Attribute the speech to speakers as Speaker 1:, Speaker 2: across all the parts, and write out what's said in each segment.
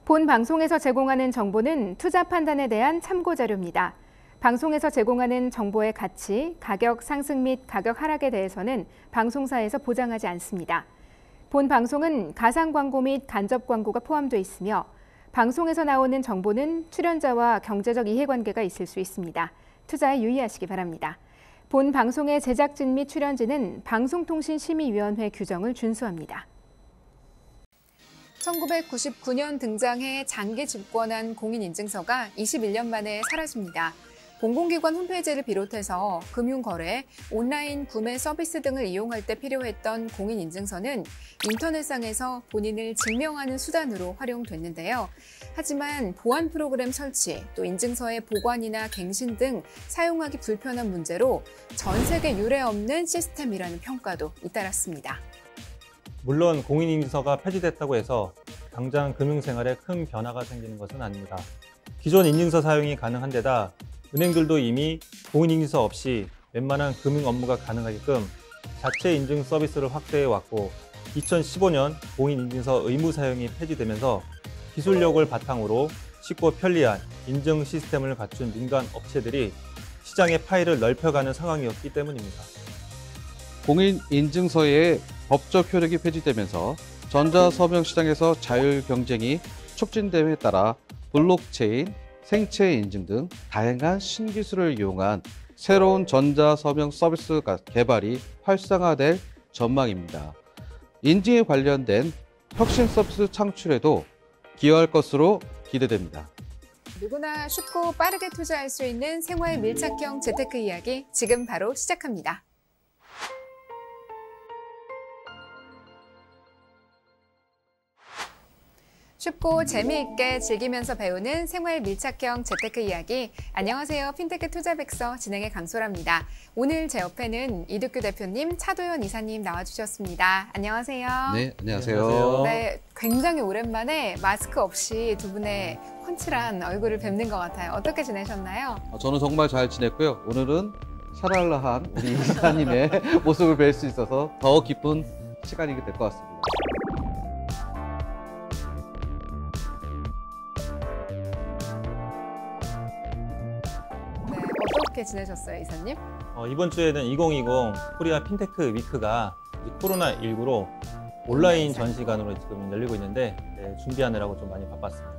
Speaker 1: 본 방송에서 제공하는 정보는 투자 판단에 대한 참고 자료입니다. 방송에서 제공하는 정보의 가치, 가격 상승 및 가격 하락에 대해서는 방송사에서 보장하지 않습니다. 본 방송은 가상 광고 및 간접 광고가 포함되어 있으며 방송에서 나오는 정보는 출연자와 경제적 이해관계가 있을 수 있습니다. 투자에 유의하시기 바랍니다. 본 방송의 제작진 및 출연진은 방송통신심의위원회 규정을 준수합니다. 1999년 등장해 장기 집권한 공인인증서가 21년 만에 사라집니다. 공공기관 홈페이지를 비롯해서 금융거래, 온라인 구매 서비스 등을 이용할 때 필요했던 공인인증서는 인터넷상에서 본인을 증명하는 수단으로 활용됐는데요. 하지만 보안 프로그램 설치, 또 인증서의 보관이나 갱신 등 사용하기 불편한 문제로 전 세계 유례 없는 시스템이라는 평가도 잇따랐습니다.
Speaker 2: 물론 공인인증서가 폐지됐다고 해서 당장 금융생활에 큰 변화가 생기는 것은 아닙니다. 기존 인증서 사용이 가능한 데다 은행들도 이미 공인인증서 없이 웬만한 금융 업무가 가능하게끔 자체 인증 서비스를 확대해 왔고 2015년 공인인증서 의무 사용이 폐지되면서 기술력을 바탕으로 쉽고 편리한 인증 시스템을 갖춘 민간 업체들이 시장의 파일을 넓혀가는 상황이었기 때문입니다.
Speaker 3: 공인인증서의 법적 효력이 폐지되면서 전자서명 시장에서 자율 경쟁이 촉진됨에 따라 블록체인, 생체 인증 등 다양한 신기술을 이용한 새로운 전자서명 서비스 개발이 활성화될 전망입니다. 인증에 관련된 혁신 서비스 창출에도 기여할 것으로 기대됩니다.
Speaker 1: 누구나 쉽고 빠르게 투자할 수 있는 생활 밀착형 재테크 이야기 지금 바로 시작합니다. 쉽고 재미있게 즐기면서 배우는 생활 밀착형 재테크 이야기. 안녕하세요. 핀테크 투자백서 진행의 강소라입니다. 오늘 제 옆에는 이득규 대표님, 차도현 이사님 나와주셨습니다. 안녕하세요.
Speaker 3: 네, 안녕하세요.
Speaker 1: 네, 굉장히 오랜만에 마스크 없이 두 분의 훤칠한 얼굴을 뵙는 것 같아요. 어떻게 지내셨나요?
Speaker 3: 저는 정말 잘 지냈고요. 오늘은 샤랄라한 우리 이사님의 모습을 뵐 수 있어서 더 기쁜 시간이 될 것 같습니다.
Speaker 1: 어떻게 지내셨어요, 이사님?
Speaker 2: 이번 주에는 2020 코리아 핀테크 위크가 코로나19로 온라인 전시관으로 지금 열리고 있는데 준비하느라고 좀 많이 바빴습니다.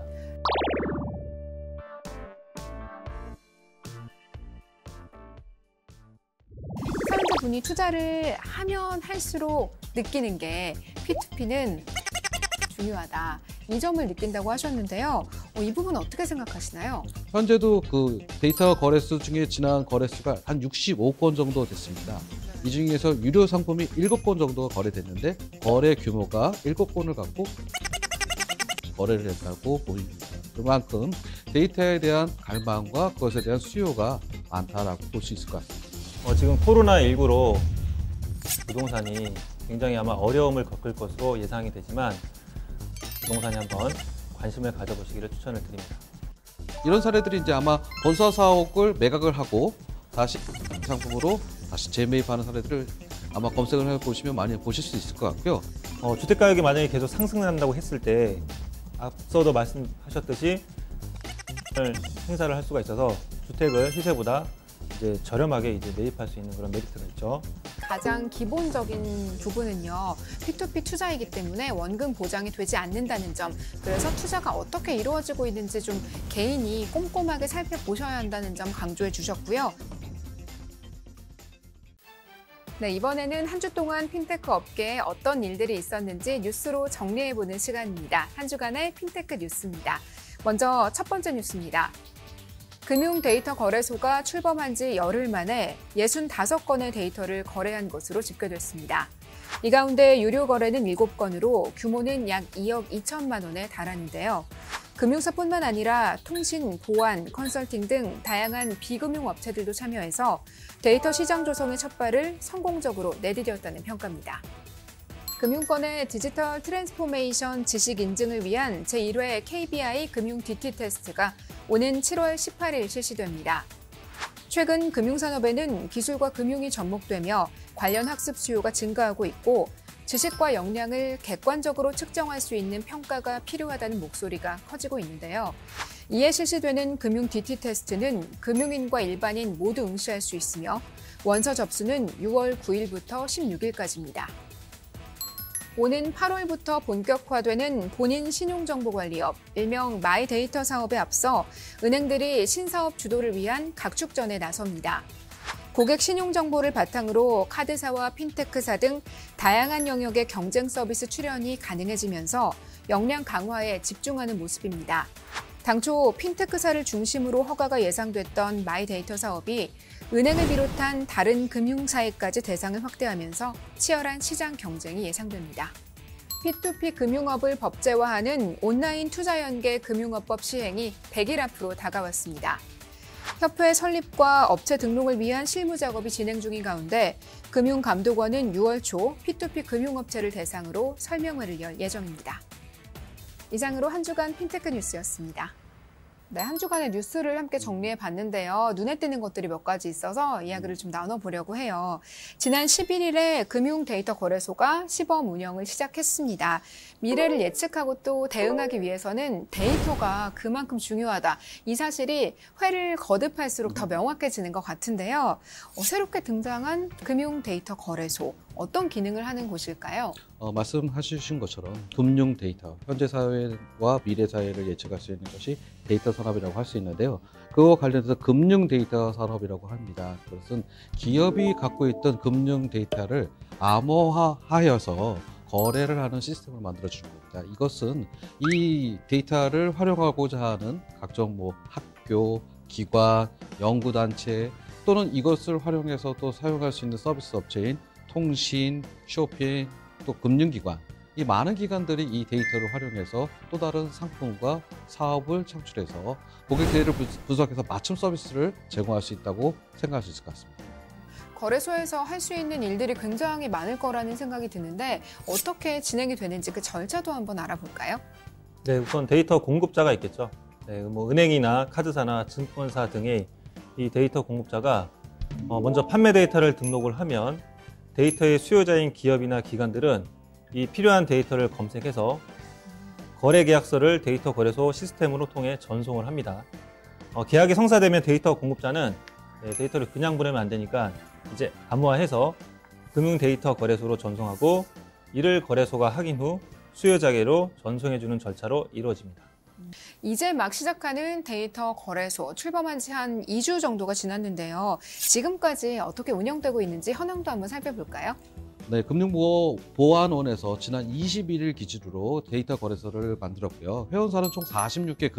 Speaker 1: 사용자분이 투자를 하면 할수록 느끼는 게 P2P는 중요하다. 이 점을 느낀다고 하셨는데요. 이 부분 어떻게 생각하시나요?
Speaker 3: 현재도 그 데이터 거래수 중에 지난 거래수가 한 65건 정도 됐습니다. 이 중에서 유료 상품이 7건 정도 거래됐는데 거래 규모가 7건을 갖고 거래를 했다고 보입니다. 그만큼 데이터에 대한 갈망과 그것에 대한 수요가 많다라고 볼 수 있을 것 같습니다.
Speaker 2: 지금 코로나19로 부동산이 굉장히 아마 어려움을 겪을 것으로 예상이 되지만 부동산에 한번 관심을 가져보시기를 추천을 드립니다.
Speaker 3: 이런 사례들이 이제 아마 본사 사옥을 매각을 하고 다시 상품으로 다시 재매입하는 사례들을 아마 검색을 해보시면 많이 보실 수 있을 것 같고요.
Speaker 2: 주택가격이 만약에 계속 상승한다고 했을 때 앞서도 말씀하셨듯이 행사를 할 수가 있어서 주택을 시세보다 이제 저렴하게 이제 매입할 수 있는 그런 메리트가 있죠.
Speaker 1: 가장 기본적인 부분은요, P2P 투자이기 때문에 원금 보장이 되지 않는다는 점, 그래서 투자가 어떻게 이루어지고 있는지 좀 개인이 꼼꼼하게 살펴보셔야 한다는 점 강조해 주셨고요. 네, 이번에는 한 주 동안 핀테크 업계에 어떤 일들이 있었는지 뉴스로 정리해보는 시간입니다. 한 주간의 핀테크 뉴스입니다. 먼저 첫 번째 뉴스입니다. 금융 데이터 거래소가 출범한 지 열흘 만에 65건의 데이터를 거래한 것으로 집계됐습니다. 이 가운데 유료 거래는 7건으로 규모는 약 2억 2천만 원에 달하는데요. 금융사뿐만 아니라 통신, 보안, 컨설팅 등 다양한 비금융 업체들도 참여해서 데이터 시장 조성의 첫발을 성공적으로 내디뎠다는 평가입니다. 금융권의 디지털 트랜스포메이션 지식 인증을 위한 제1회 KBI 금융 DT 테스트가 오는 7월 18일 실시됩니다. 최근 금융산업에는 기술과 금융이 접목되며 관련 학습 수요가 증가하고 있고 지식과 역량을 객관적으로 측정할 수 있는 평가가 필요하다는 목소리가 커지고 있는데요. 이에 실시되는 금융 DT 테스트는 금융인과 일반인 모두 응시할 수 있으며 원서 접수는 6월 9일부터 16일까지입니다. 오는 8월부터 본격화되는 본인 신용정보관리업, 일명 마이데이터 사업에 앞서 은행들이 신사업 주도를 위한 각축전에 나섭니다. 고객 신용정보를 바탕으로 카드사와 핀테크사 등 다양한 영역의 경쟁 서비스 출현이 가능해지면서 역량 강화에 집중하는 모습입니다. 당초 핀테크사를 중심으로 허가가 예상됐던 마이데이터 사업이 은행을 비롯한 다른 금융사에까지 대상을 확대하면서 치열한 시장 경쟁이 예상됩니다. P2P 금융업을 법제화하는 온라인 투자연계 금융업법 시행이 100일 앞으로 다가왔습니다. 협회 설립과 업체 등록을 위한 실무 작업이 진행 중인 가운데 금융감독원은 6월 초 P2P 금융업체를 대상으로 설명회를 열 예정입니다. 이상으로 한 주간 핀테크 뉴스였습니다. 네, 한 주간의 뉴스를 함께 정리해 봤는데요. 눈에 띄는 것들이 몇 가지 있어서 이야기를 좀 나눠보려고 해요. 지난 11일에 금융데이터거래소가 시범 운영을 시작했습니다. 미래를 예측하고 또 대응하기 위해서는 데이터가 그만큼 중요하다. 이 사실이 회를 거듭할수록 더 명확해지는 것 같은데요. 새롭게 등장한 금융데이터거래소, 어떤 기능을 하는 곳일까요?
Speaker 3: 말씀하신 것처럼 금융 데이터, 현재 사회와 미래 사회를 예측할 수 있는 것이 데이터 산업이라고 할 수 있는데요. 그와 관련해서 금융 데이터 산업이라고 합니다. 그것은 기업이 갖고 있던 금융 데이터를 암호화하여서 거래를 하는 시스템을 만들어주는 겁니다. 이것은 이 데이터를 활용하고자 하는 각종 학교, 기관, 연구단체 또는 이것을 활용해서 또 사용할 수 있는 서비스 업체인 통신, 쇼핑, 또 금융기관, 이 많은 기관들이 이 데이터를 활용해서 또 다른 상품과 사업을 창출해서 고객 대의를 분석해서 맞춤 서비스를 제공할 수 있다고 생각할 수 있을 것 같습니다.
Speaker 1: 거래소에서 할 수 있는 일들이 굉장히 많을 거라는 생각이 드는데 어떻게 진행이 되는지 그 절차도 한번 알아볼까요?
Speaker 2: 네, 우선 데이터 공급자가 있겠죠. 네, 은행이나 카드사나 증권사 등의 이 데이터 공급자가 먼저 판매 데이터를 등록을 하면 데이터의 수요자인 기업이나 기관들은 이 필요한 데이터를 검색해서 거래 계약서를 데이터 거래소 시스템으로 통해 전송을 합니다. 계약이 성사되면 데이터 공급자는 데이터를 그냥 보내면 안 되니까 이제 암호화해서 금융 데이터 거래소로 전송하고 이를 거래소가 확인 후 수요자에게로 전송해주는 절차로 이루어집니다.
Speaker 1: 이제 막 시작하는 데이터 거래소, 출범한 지 한 2주 정도가 지났는데요. 지금까지 어떻게 운영되고 있는지 현황도 한번 살펴볼까요?
Speaker 3: 네, 금융보안원에서 지난 21일 기준으로 데이터 거래소를 만들었고요. 회원사는 총 46개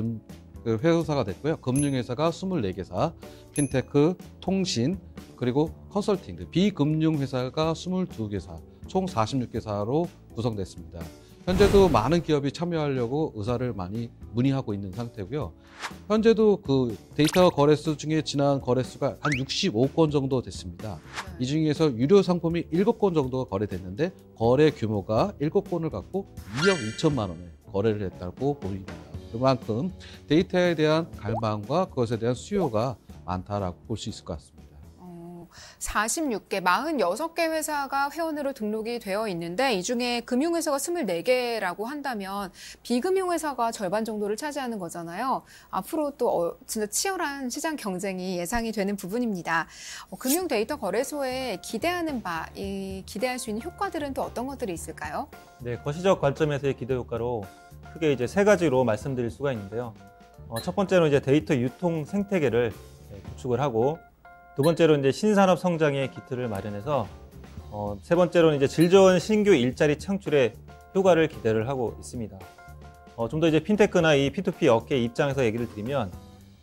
Speaker 3: 회원사가 됐고요. 금융회사가 24개사, 핀테크, 통신, 그리고 컨설팅, 비금융회사가 22개사, 총 46개사로 구성됐습니다. 현재도 많은 기업이 참여하려고 의사를 많이 문의하고 있는 상태고요. 현재도 그 데이터 거래소 중에 지난 거래수가 한 65건 정도 됐습니다. 이 중에서 유료 상품이 7건 정도가 거래됐는데 거래 규모가 7건을 갖고 2억 2천만 원에 거래를 했다고 보입니다. 그만큼 데이터에 대한 갈망과 그것에 대한 수요가 많다라고 볼 수 있을 것 같습니다.
Speaker 1: 46개, 46개 회사가 회원으로 등록이 되어 있는데 이 중에 금융회사가 24개라고 한다면 비금융회사가 절반 정도를 차지하는 거잖아요. 앞으로 또 진짜 치열한 시장 경쟁이 예상이 되는 부분입니다. 금융 데이터 거래소에 기대하는 기대할 수 있는 효과들은 또 어떤 것들이 있을까요?
Speaker 2: 네, 거시적 관점에서의 기대 효과로 크게 이제 3가지로 말씀드릴 수가 있는데요. 첫 번째로 이제 데이터 유통 생태계를 구축을 하고, 두 번째로 이제 신산업 성장의 기틀을 마련해서, 세 번째로는 이제 질 좋은 신규 일자리 창출에 효과를 기대를 하고 있습니다. 좀 더 이제 핀테크나 이 P2P 업계 입장에서 얘기를 드리면,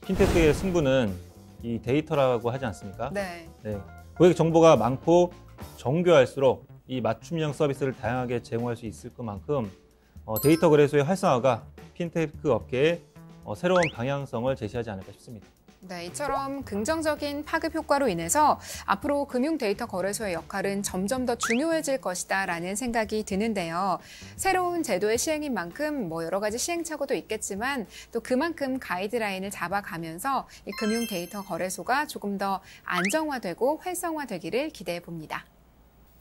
Speaker 2: 핀테크의 승부는 이 데이터라고 하지 않습니까?
Speaker 1: 네.
Speaker 2: 네. 고객 정보가 많고 정교할수록 이 맞춤형 서비스를 다양하게 제공할 수 있을 것만큼 데이터 거래소의 활성화가 핀테크 업계에 새로운 방향성을 제시하지 않을까 싶습니다.
Speaker 1: 네, 이처럼 긍정적인 파급 효과로 인해서 앞으로 금융 데이터 거래소의 역할은 점점 더 중요해질 것이다라는 생각이 드는데요. 새로운 제도의 시행인 만큼 여러 가지 시행착오도 있겠지만 또 그만큼 가이드라인을 잡아가면서 이 금융 데이터 거래소가 조금 더 안정화되고 활성화되기를 기대해 봅니다.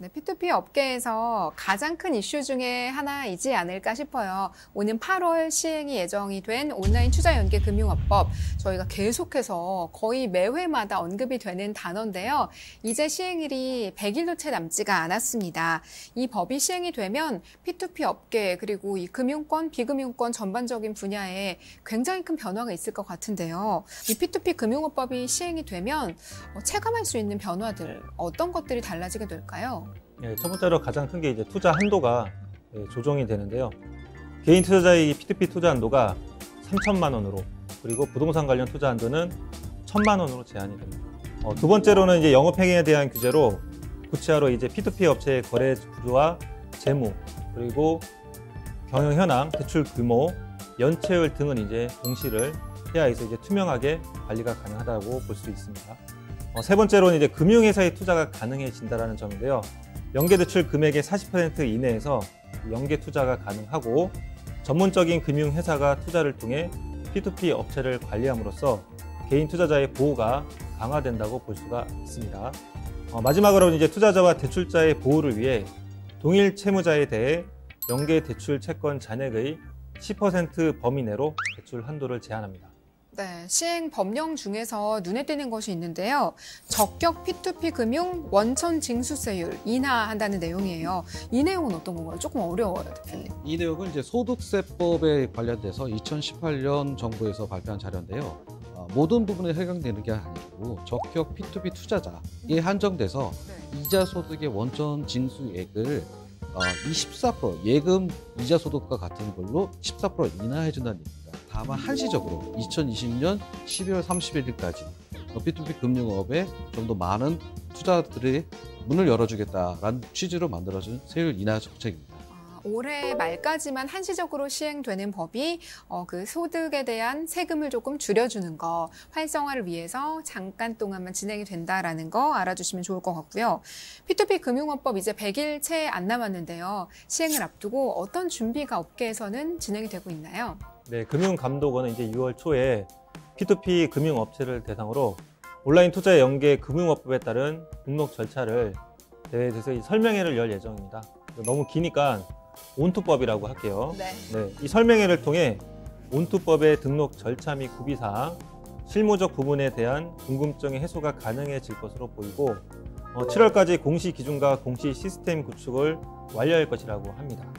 Speaker 1: 네, P2P 업계에서 가장 큰 이슈 중에 하나이지 않을까 싶어요. 오는 8월 시행이 예정이 된 온라인 투자 연계 금융업법. 저희가 계속해서 거의 매회마다 언급이 되는 단어인데요. 이제 시행일이 100일도 채 남지가 않았습니다. 이 법이 시행이 되면 P2P 업계 그리고 이 금융권, 비금융권 전반적인 분야에 굉장히 큰 변화가 있을 것 같은데요. 이 P2P 금융업법이 시행이 되면 체감할 수 있는 변화들, 어떤 것들이 달라지게 될까요?
Speaker 2: 네, 첫 번째로 가장 큰 게 이제 투자 한도가 조정이 되는데요. 개인 투자자의 P2P 투자 한도가 3천만 원으로, 그리고 부동산 관련 투자 한도는 1,000만 원으로 제한이 됩니다. 두 번째로는 이제 영업행위에 대한 규제로 구체화로 이제 P2P 업체의 거래 구조와 재무, 그리고 경영 현황, 대출 규모, 연체율 등은 이제 공시를 해야 해서 이제 투명하게 관리가 가능하다고 볼 수 있습니다. 세 번째로는 이제 금융회사의 투자가 가능해진다는 점인데요. 연계대출 금액의 40% 이내에서 연계 투자가 가능하고, 전문적인 금융회사가 투자를 통해 P2P 업체를 관리함으로써 개인 투자자의 보호가 강화된다고 볼 수가 있습니다. 마지막으로 이제 투자자와 대출자의 보호를 위해 동일 채무자에 대해 연계대출 채권 잔액의 10% 범위 내로 대출 한도를 제한합니다.
Speaker 1: 네, 시행 법령 중에서 눈에 띄는 것이 있는데요. 적격 P2P 금융 원천 징수세율 인하한다는 내용이에요. 이 내용은 어떤 건가요? 조금 어려워요, 대표님.
Speaker 3: 이 내용은 이제 소득세법에 관련돼서 2018년 정부에서 발표한 자료인데요. 모든 부분에 해당되는 게 아니고 적격 P2P 투자자에 한정돼서 이자 소득의 원천 징수액을 24% 예금 이자 소득과 같은 걸로 14% 인하해준다는 얘기입니다. 다만 한시적으로 2020년 12월 31일까지 P2P 금융업에 좀 더 많은 투자들의 문을 열어주겠다라는 취지로 만들어진 세율 인하 정책입니다.
Speaker 1: 올해 말까지만 한시적으로 시행되는 법이 그 소득에 대한 세금을 조금 줄여주는 거, 활성화를 위해서 잠깐 동안만 진행이 된다라는 거 알아주시면 좋을 것 같고요. P2P 금융업법 이제 100일 채 안 남았는데요. 시행을 앞두고 어떤 준비가 업계에서는 진행이 되고 있나요?
Speaker 2: 네, 금융감독원은 이제 6월 초에 P2P 금융업체를 대상으로 온라인 투자 연계 금융업법에 따른 등록 절차를 대해서 설명회를 열 예정입니다. 너무 기니까 온투법이라고 할게요.
Speaker 1: 네.
Speaker 2: 이 설명회를 통해 온투법의 등록 절차 및 구비사항, 실무적 부분에 대한 궁금증의 해소가 가능해질 것으로 보이고 7월까지 공시 기준과 공시 시스템 구축을 완료할 것이라고 합니다.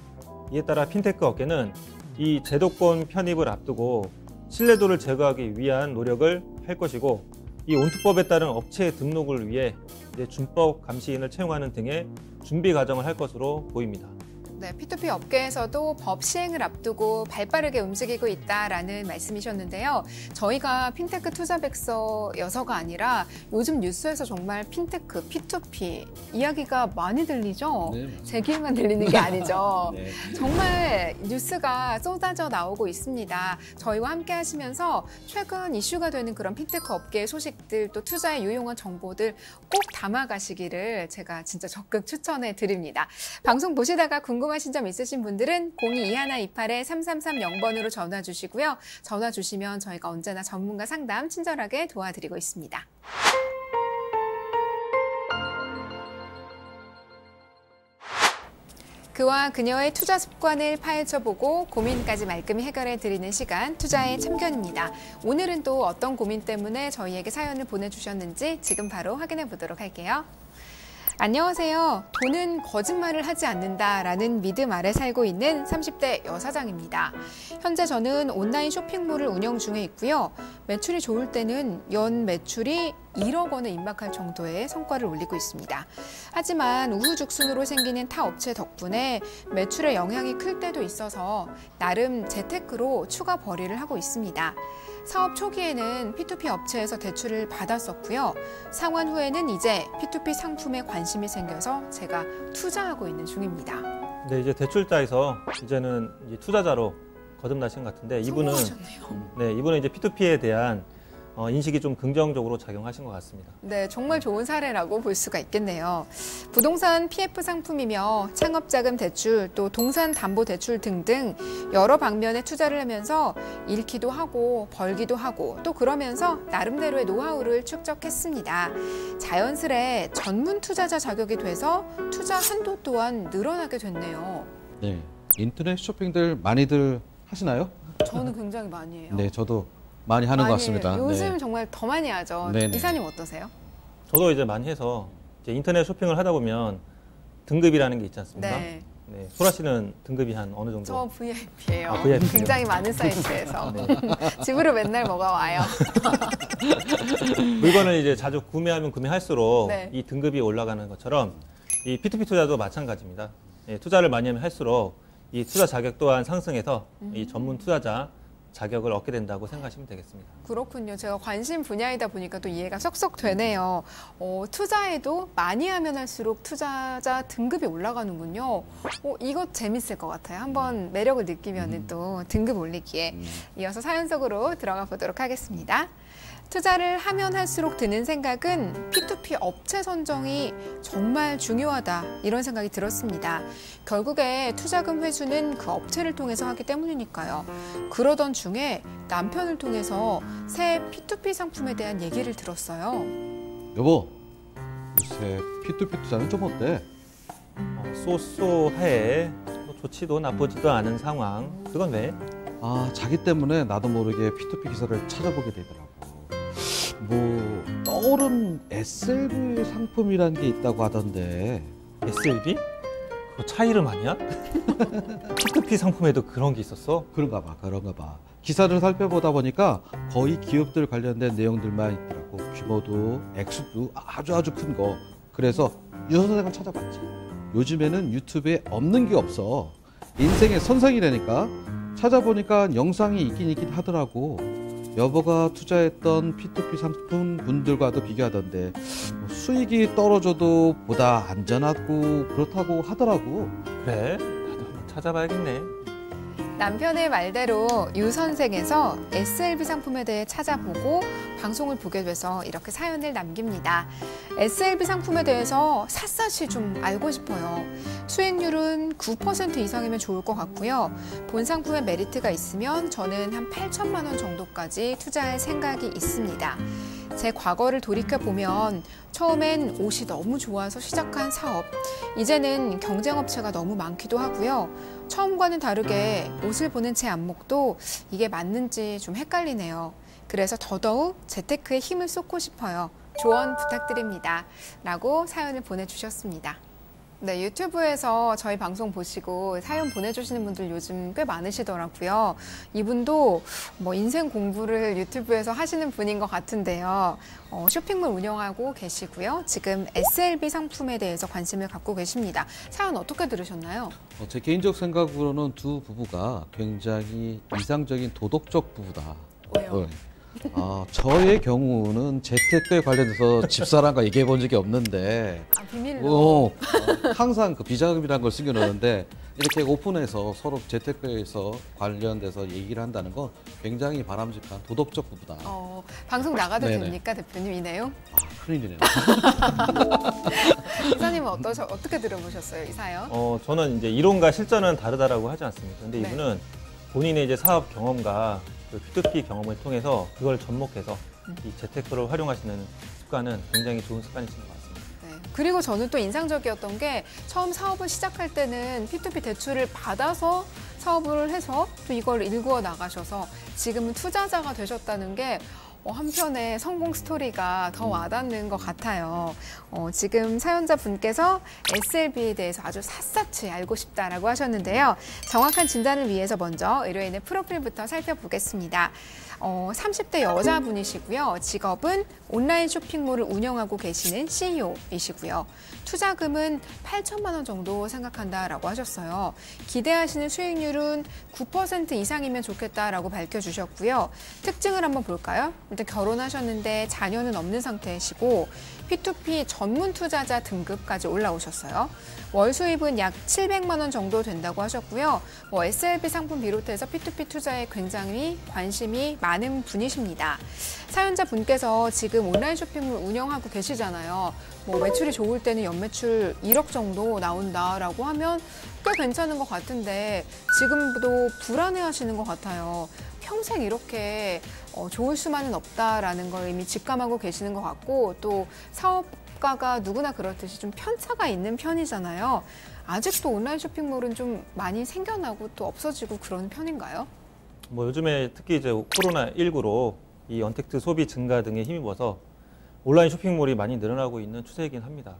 Speaker 2: 이에 따라 핀테크 업계는 이 제도권 편입을 앞두고 신뢰도를 제거하기 위한 노력을 할 것이고, 이 온투법에 따른 업체 등록을 위해 이제 준법 감시인을 채용하는 등의 준비 과정을 할 것으로 보입니다.
Speaker 1: 네, P2P 업계에서도 법 시행을 앞두고 발빠르게 움직이고 있다라는 말씀이셨는데요. 저희가 핀테크 투자백서여서가 아니라 요즘 뉴스에서 정말 핀테크, P2P 이야기가 많이 들리죠?
Speaker 3: 네,
Speaker 1: 제 귀에만 들리는 게 아니죠.
Speaker 3: 네.
Speaker 1: 정말 뉴스가 쏟아져 나오고 있습니다. 저희와 함께 하시면서 최근 이슈가 되는 그런 핀테크 업계의 소식들, 또 투자에 유용한 정보들 꼭 담아가시기를 제가 진짜 적극 추천해 드립니다. 방송 보시다가 궁금하신 점 있으신 분들은 022128-3330번으로 전화 주시고요. 전화 주시면 저희가 언제나 전문가 상담 친절하게 도와드리고 있습니다. 그와 그녀의 투자 습관을 파헤쳐보고 고민까지 말끔히 해결해드리는 시간, 투자의 참견입니다. 오늘은 또 어떤 고민 때문에 저희에게 사연을 보내주셨는지 지금 바로 확인해 보도록 할게요. 안녕하세요. 돈은 거짓말을 하지 않는다라는 믿음 아래 살고 있는 30대 여사장입니다. 현재 저는 온라인 쇼핑몰을 운영 중에 있고요. 매출이 좋을 때는 연 매출이 1억 원에 임박할 정도의 성과를 올리고 있습니다. 하지만 우후죽순으로 생기는 타 업체 덕분에 매출에 영향이 클 때도 있어서 나름 재테크로 추가 벌이를 하고 있습니다. 사업 초기에는 P2P 업체에서 대출을 받았었고요. 상환 후에는 이제 P2P 상품에 관심이 생겨서 제가 투자하고 있는 중입니다.
Speaker 2: 네, 이제 대출자에서 이제는 이제 투자자로 거듭나신 것 같은데, 이분은
Speaker 1: 성공하셨네요.
Speaker 2: 이분은 이제 P2P에 대한 인식이 좀 긍정적으로 작용하신 것 같습니다.
Speaker 1: 네, 정말 좋은 사례라고 볼 수가 있겠네요. 부동산 PF 상품이며 창업자금 대출, 또 동산담보대출 등등 여러 방면에 투자를 하면서 잃기도 하고 벌기도 하고 또 그러면서 나름대로의 노하우를 축적했습니다. 자연스레 전문 투자자 자격이 돼서 투자 한도 또한 늘어나게 됐네요.
Speaker 3: 네, 인터넷 쇼핑들 많이들 하시나요?
Speaker 1: 저는 굉장히 많이 해요.
Speaker 3: 네, 저도 많이 하는 것 같습니다.
Speaker 1: 요즘
Speaker 3: 네.
Speaker 1: 정말 더 많이 하죠.
Speaker 3: 네네.
Speaker 1: 이사님 어떠세요?
Speaker 2: 저도 이제 많이 해서 이제 인터넷 쇼핑을 하다 보면 등급이라는 게 있지 않습니까?
Speaker 1: 네.
Speaker 2: 네, 소라 씨는 등급이 한 어느 정도?
Speaker 1: 저 VIP예요.
Speaker 2: 아, VIP 요?
Speaker 1: 굉장히 많은 사이트에서
Speaker 2: 네.
Speaker 1: 집으로 맨날 뭐가 와요.
Speaker 2: 물건을 이제 자주 구매하면 구매할수록
Speaker 1: 네.
Speaker 2: 이 등급이 올라가는 것처럼 이 P2P 투자도 마찬가지입니다. 예, 투자를 많이 하면 할수록 이 투자 자격 또한 상승해서 이 전문 투자자 자격을 얻게 된다고 생각하시면 되겠습니다.
Speaker 1: 그렇군요. 제가 관심 분야이다 보니까 또 이해가 쏙쏙 되네요. 투자에도 많이 하면 할수록 투자자 등급이 올라가는군요. 이거 재밌을 것 같아요. 한번 매력을 느끼면 또 등급 올리기에. 이어서 사연 속으로 들어가 보도록 하겠습니다. 투자를 하면 할수록 드는 생각은 P2P 업체 선정이 정말 중요하다 이런 생각이 들었습니다. 결국에 투자금 회수는 그 업체를 통해서 하기 때문이니까요. 그러던 중에 남편을 통해서 새 P2P 상품에 대한 얘기를 들었어요.
Speaker 3: 여보, 요새 P2P 투자는 좀 어때?
Speaker 2: 쏘쏘해. 뭐 좋지도 나쁘지도 않은 상황. 그건 왜?
Speaker 3: 자기 때문에 나도 모르게 P2P 기사를 찾아보게 되더라고. 뭐 떠오른 SLB 상품이라는 게 있다고 하던데.
Speaker 2: SLB? 그거 차 이름 아니야? P2P 상품에도 그런 게 있었어?
Speaker 3: 그런가 봐. 기사를 살펴보다 보니까 거의 기업들 관련된 내용들만 있더라고. 규모도 액수도 아주 큰 거. 그래서 유 선생을 찾아봤지. 요즘에는 유튜브에 없는 게 없어. 인생의 선상이라니까. 찾아보니까 영상이 있긴 하더라고. 여보가 투자했던 P2P 상품 분들과도 비교하던데 수익이 떨어져도 보다 안전하고 그렇다고 하더라고.
Speaker 2: 그래? 나도 한번 찾아봐야겠네.
Speaker 1: 남편의 말대로 유 선생에서 SLB 상품에 대해 찾아보고 방송을 보게 돼서 이렇게 사연을 남깁니다. SLB 상품에 대해서 샅샅이 좀 알고 싶어요. 수익률은 9% 이상이면 좋을 것 같고요. 본 상품에 메리트가 있으면 저는 한 8천만 원 정도까지 투자할 생각이 있습니다. 제 과거를 돌이켜보면 처음엔 옷이 너무 좋아서 시작한 사업, 이제는 경쟁업체가 너무 많기도 하고요. 처음과는 다르게 옷을 보는 제 안목도 이게 맞는지 좀 헷갈리네요. 그래서 더더욱 재테크에 힘을 쏟고 싶어요. 조언 부탁드립니다. 라고 사연을 보내주셨습니다. 네, 유튜브에서 저희 방송 보시고 사연 보내주시는 분들 요즘 꽤 많으시더라고요. 이분도 뭐 인생 공부를 유튜브에서 하시는 분인 것 같은데요. 쇼핑몰 운영하고 계시고요. 지금 SLB 상품에 대해서 관심을 갖고 계십니다. 사연 어떻게 들으셨나요?
Speaker 3: 제 개인적 생각으로는 두 부부가 굉장히 이상적인 도덕적 부부다.
Speaker 1: 왜요?
Speaker 3: 저의 경우는 재테크에 관련해서 집사람과 얘기해 본 적이 없는데
Speaker 1: 비밀로.
Speaker 3: 항상 그 비자금이라는 걸 숨겨놓는데 이렇게 오픈해서 서로 재테크에서 관련돼서 얘기를 한다는 건 굉장히 바람직한 도덕적 부부다.
Speaker 1: 방송 나가도
Speaker 3: 네네.
Speaker 1: 됩니까, 대표님 이 내용?
Speaker 3: 큰일이네요.
Speaker 1: 이사님은 어떻게 들어보셨어요, 이 사연?
Speaker 2: 저는 이제 이론과 실전은 다르다라고 하지 않습니까? 근데
Speaker 1: 네.
Speaker 2: 이분은 본인의 이제 사업 경험과 그 P2P 경험을 통해서 그걸 접목해서 이 재테크를 활용하시는 습관은 굉장히 좋은 습관이신 것 같습니다.
Speaker 1: 네. 그리고 저는 또 인상적이었던 게 처음 사업을 시작할 때는 P2P 대출을 받아서 사업을 해서 또 이걸 일구어 나가셔서 지금은 투자자가 되셨다는 게 한편의 성공 스토리가 더 와닿는 것 같아요. 지금 사연자분께서 SLB에 대해서 아주 샅샅이 알고 싶다라고 하셨는데요. 정확한 진단을 위해서 먼저 의뢰인의 프로필부터 살펴보겠습니다. 30대 여자분이시고요. 직업은 온라인 쇼핑몰을 운영하고 계시는 CEO이시고요. 투자금은 8천만 원 정도 생각한다라고 하셨어요. 기대하시는 수익률은 9% 이상이면 좋겠다라고 밝혀주셨고요. 특징을 한번 볼까요? 일단 결혼하셨는데 자녀는 없는 상태이시고 P2P 전문 투자자 등급까지 올라오셨어요. 월 수입은 약 700만 원 정도 된다고 하셨고요. SLB 상품 비롯해서 P2P 투자에 굉장히 관심이 많은 분이십니다. 사연자분께서 지금 온라인 쇼핑몰 운영하고 계시잖아요. 매출이 좋을 때는 연매출 1억 정도 나온다라고 하면 꽤 괜찮은 것 같은데 지금도 불안해하시는 것 같아요. 평생 이렇게 좋을 수만은 없다라는 걸 이미 직감하고 계시는 것 같고 또 사업가가 누구나 그렇듯이 좀 편차가 있는 편이잖아요. 아직도 온라인 쇼핑몰은 좀 많이 생겨나고 또 없어지고 그런 편인가요?
Speaker 2: 요즘에 특히 이제 코로나19로 이 언택트 소비 증가 등에 힘입어서 온라인 쇼핑몰이 많이 늘어나고 있는 추세이긴 합니다.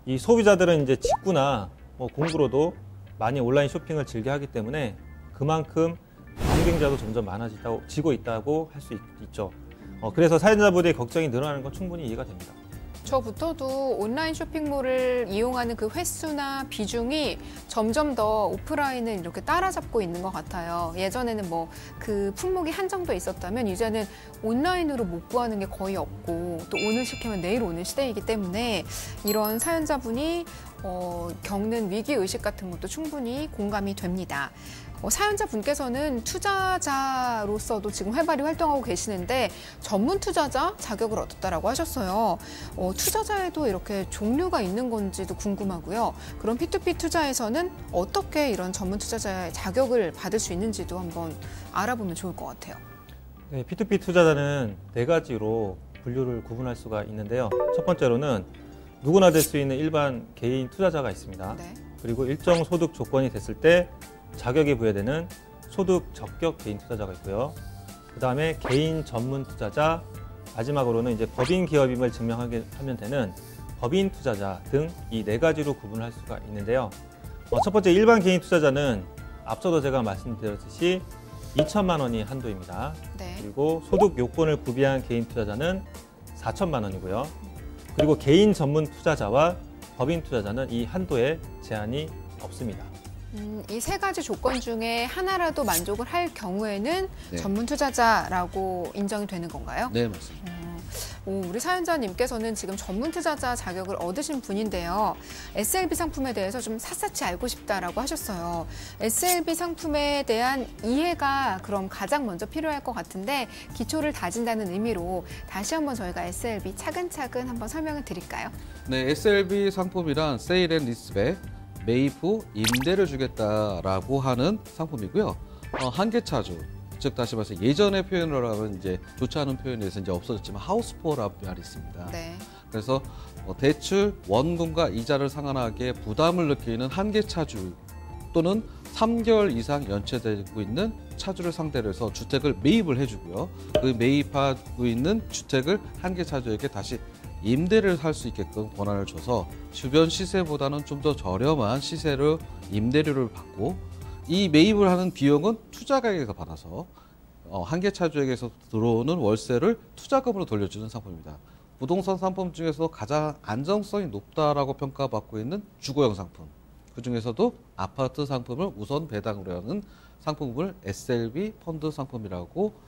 Speaker 2: 이 소비자들은 이제 직구나 공구로도 많이 온라인 쇼핑을 즐겨 하기 때문에 그만큼 경쟁자도 점점 많아지고 있다고 할 수 있죠. 그래서 사연자분의 걱정이 늘어나는 건 충분히 이해가 됩니다.
Speaker 1: 저부터도 온라인 쇼핑몰을 이용하는 그 횟수나 비중이 점점 더 오프라인을 이렇게 따라잡고 있는 것 같아요. 예전에는 그 품목이 한정돼 있었다면 이제는 온라인으로 못 구하는 게 거의 없고 또 오늘 시키면 내일 오는 시대이기 때문에 이런 사연자분이 겪는 위기의식 같은 것도 충분히 공감이 됩니다. 사연자분께서는 투자자로서도 지금 활발히 활동하고 계시는데 전문 투자자 자격을 얻었다라고 하셨어요. 투자자에도 이렇게 종류가 있는 건지도 궁금하고요. 그럼 P2P 투자에서는 어떻게 이런 전문 투자자의 자격을 받을 수 있는지도 한번 알아보면 좋을 것 같아요.
Speaker 2: 네, P2P 투자자는 4가지로 분류를 구분할 수가 있는데요. 첫 번째로는 누구나 될 수 있는 일반 개인 투자자가 있습니다.
Speaker 1: 네.
Speaker 2: 그리고 일정 소득 조건이 됐을 때 자격이 부여되는 소득 적격 개인 투자자가 있고요. 그 다음에 개인 전문 투자자, 마지막으로는 이제 법인 기업임을 증명하게 하면 되는 법인 투자자 등 이 4가지로 구분할 수가 있는데요. 첫 번째 일반 개인 투자자는 앞서도 제가 말씀드렸듯이 2천만 원이 한도입니다.
Speaker 1: 네.
Speaker 2: 그리고 소득 요건을 구비한 개인 투자자는 4천만 원이고요. 그리고 개인 전문 투자자와 법인 투자자는 이 한도에 제한이 없습니다.
Speaker 1: 이 3가지 조건 중에 하나라도 만족을 할 경우에는
Speaker 3: 네.
Speaker 1: 전문 투자자라고 인정이 되는 건가요?
Speaker 3: 네, 맞습니다.
Speaker 1: 우리 사연자님께서는 지금 전문 투자자 자격을 얻으신 분인데요. SLB 상품에 대해서 좀 샅샅이 알고 싶다라고 하셨어요. SLB 상품에 대한 이해가 그럼 가장 먼저 필요할 것 같은데 기초를 다진다는 의미로 다시 한번 저희가 SLB 차근차근 한번 설명을 드릴까요?
Speaker 3: 네, SLB 상품이란 세일 앤 리스백, 매입 후 임대를 주겠다라고 하는 상품이고요. 한계 차주, 즉 다시 말해서 예전의 표현으로 하면 이제 좋지 않은 표현에서 이제 없어졌지만 하우스포어라는 말이 있습니다.
Speaker 1: 네.
Speaker 3: 그래서 대출 원금과 이자를 상환하기에 부담을 느끼는 한계 차주 또는 3개월 이상 연체되고 있는 차주를 상대로 해서 주택을 매입을 해주고요. 그 매입하고 있는 주택을 한계 차주에게 다시 임대를 할 수 있게끔 권한을 줘서 주변 시세보다는 좀 더 저렴한 시세로 임대료를 받고 이 매입을 하는 비용은 투자가에게서 받아서 한계 차주에게서 들어오는 월세를 투자금으로 돌려주는 상품입니다. 부동산 상품 중에서 가장 안정성이 높다라고 평가받고 있는 주거형 상품. 그중에서도 아파트 상품을 우선 배당으로 하는 상품을 SLB 펀드 상품이라고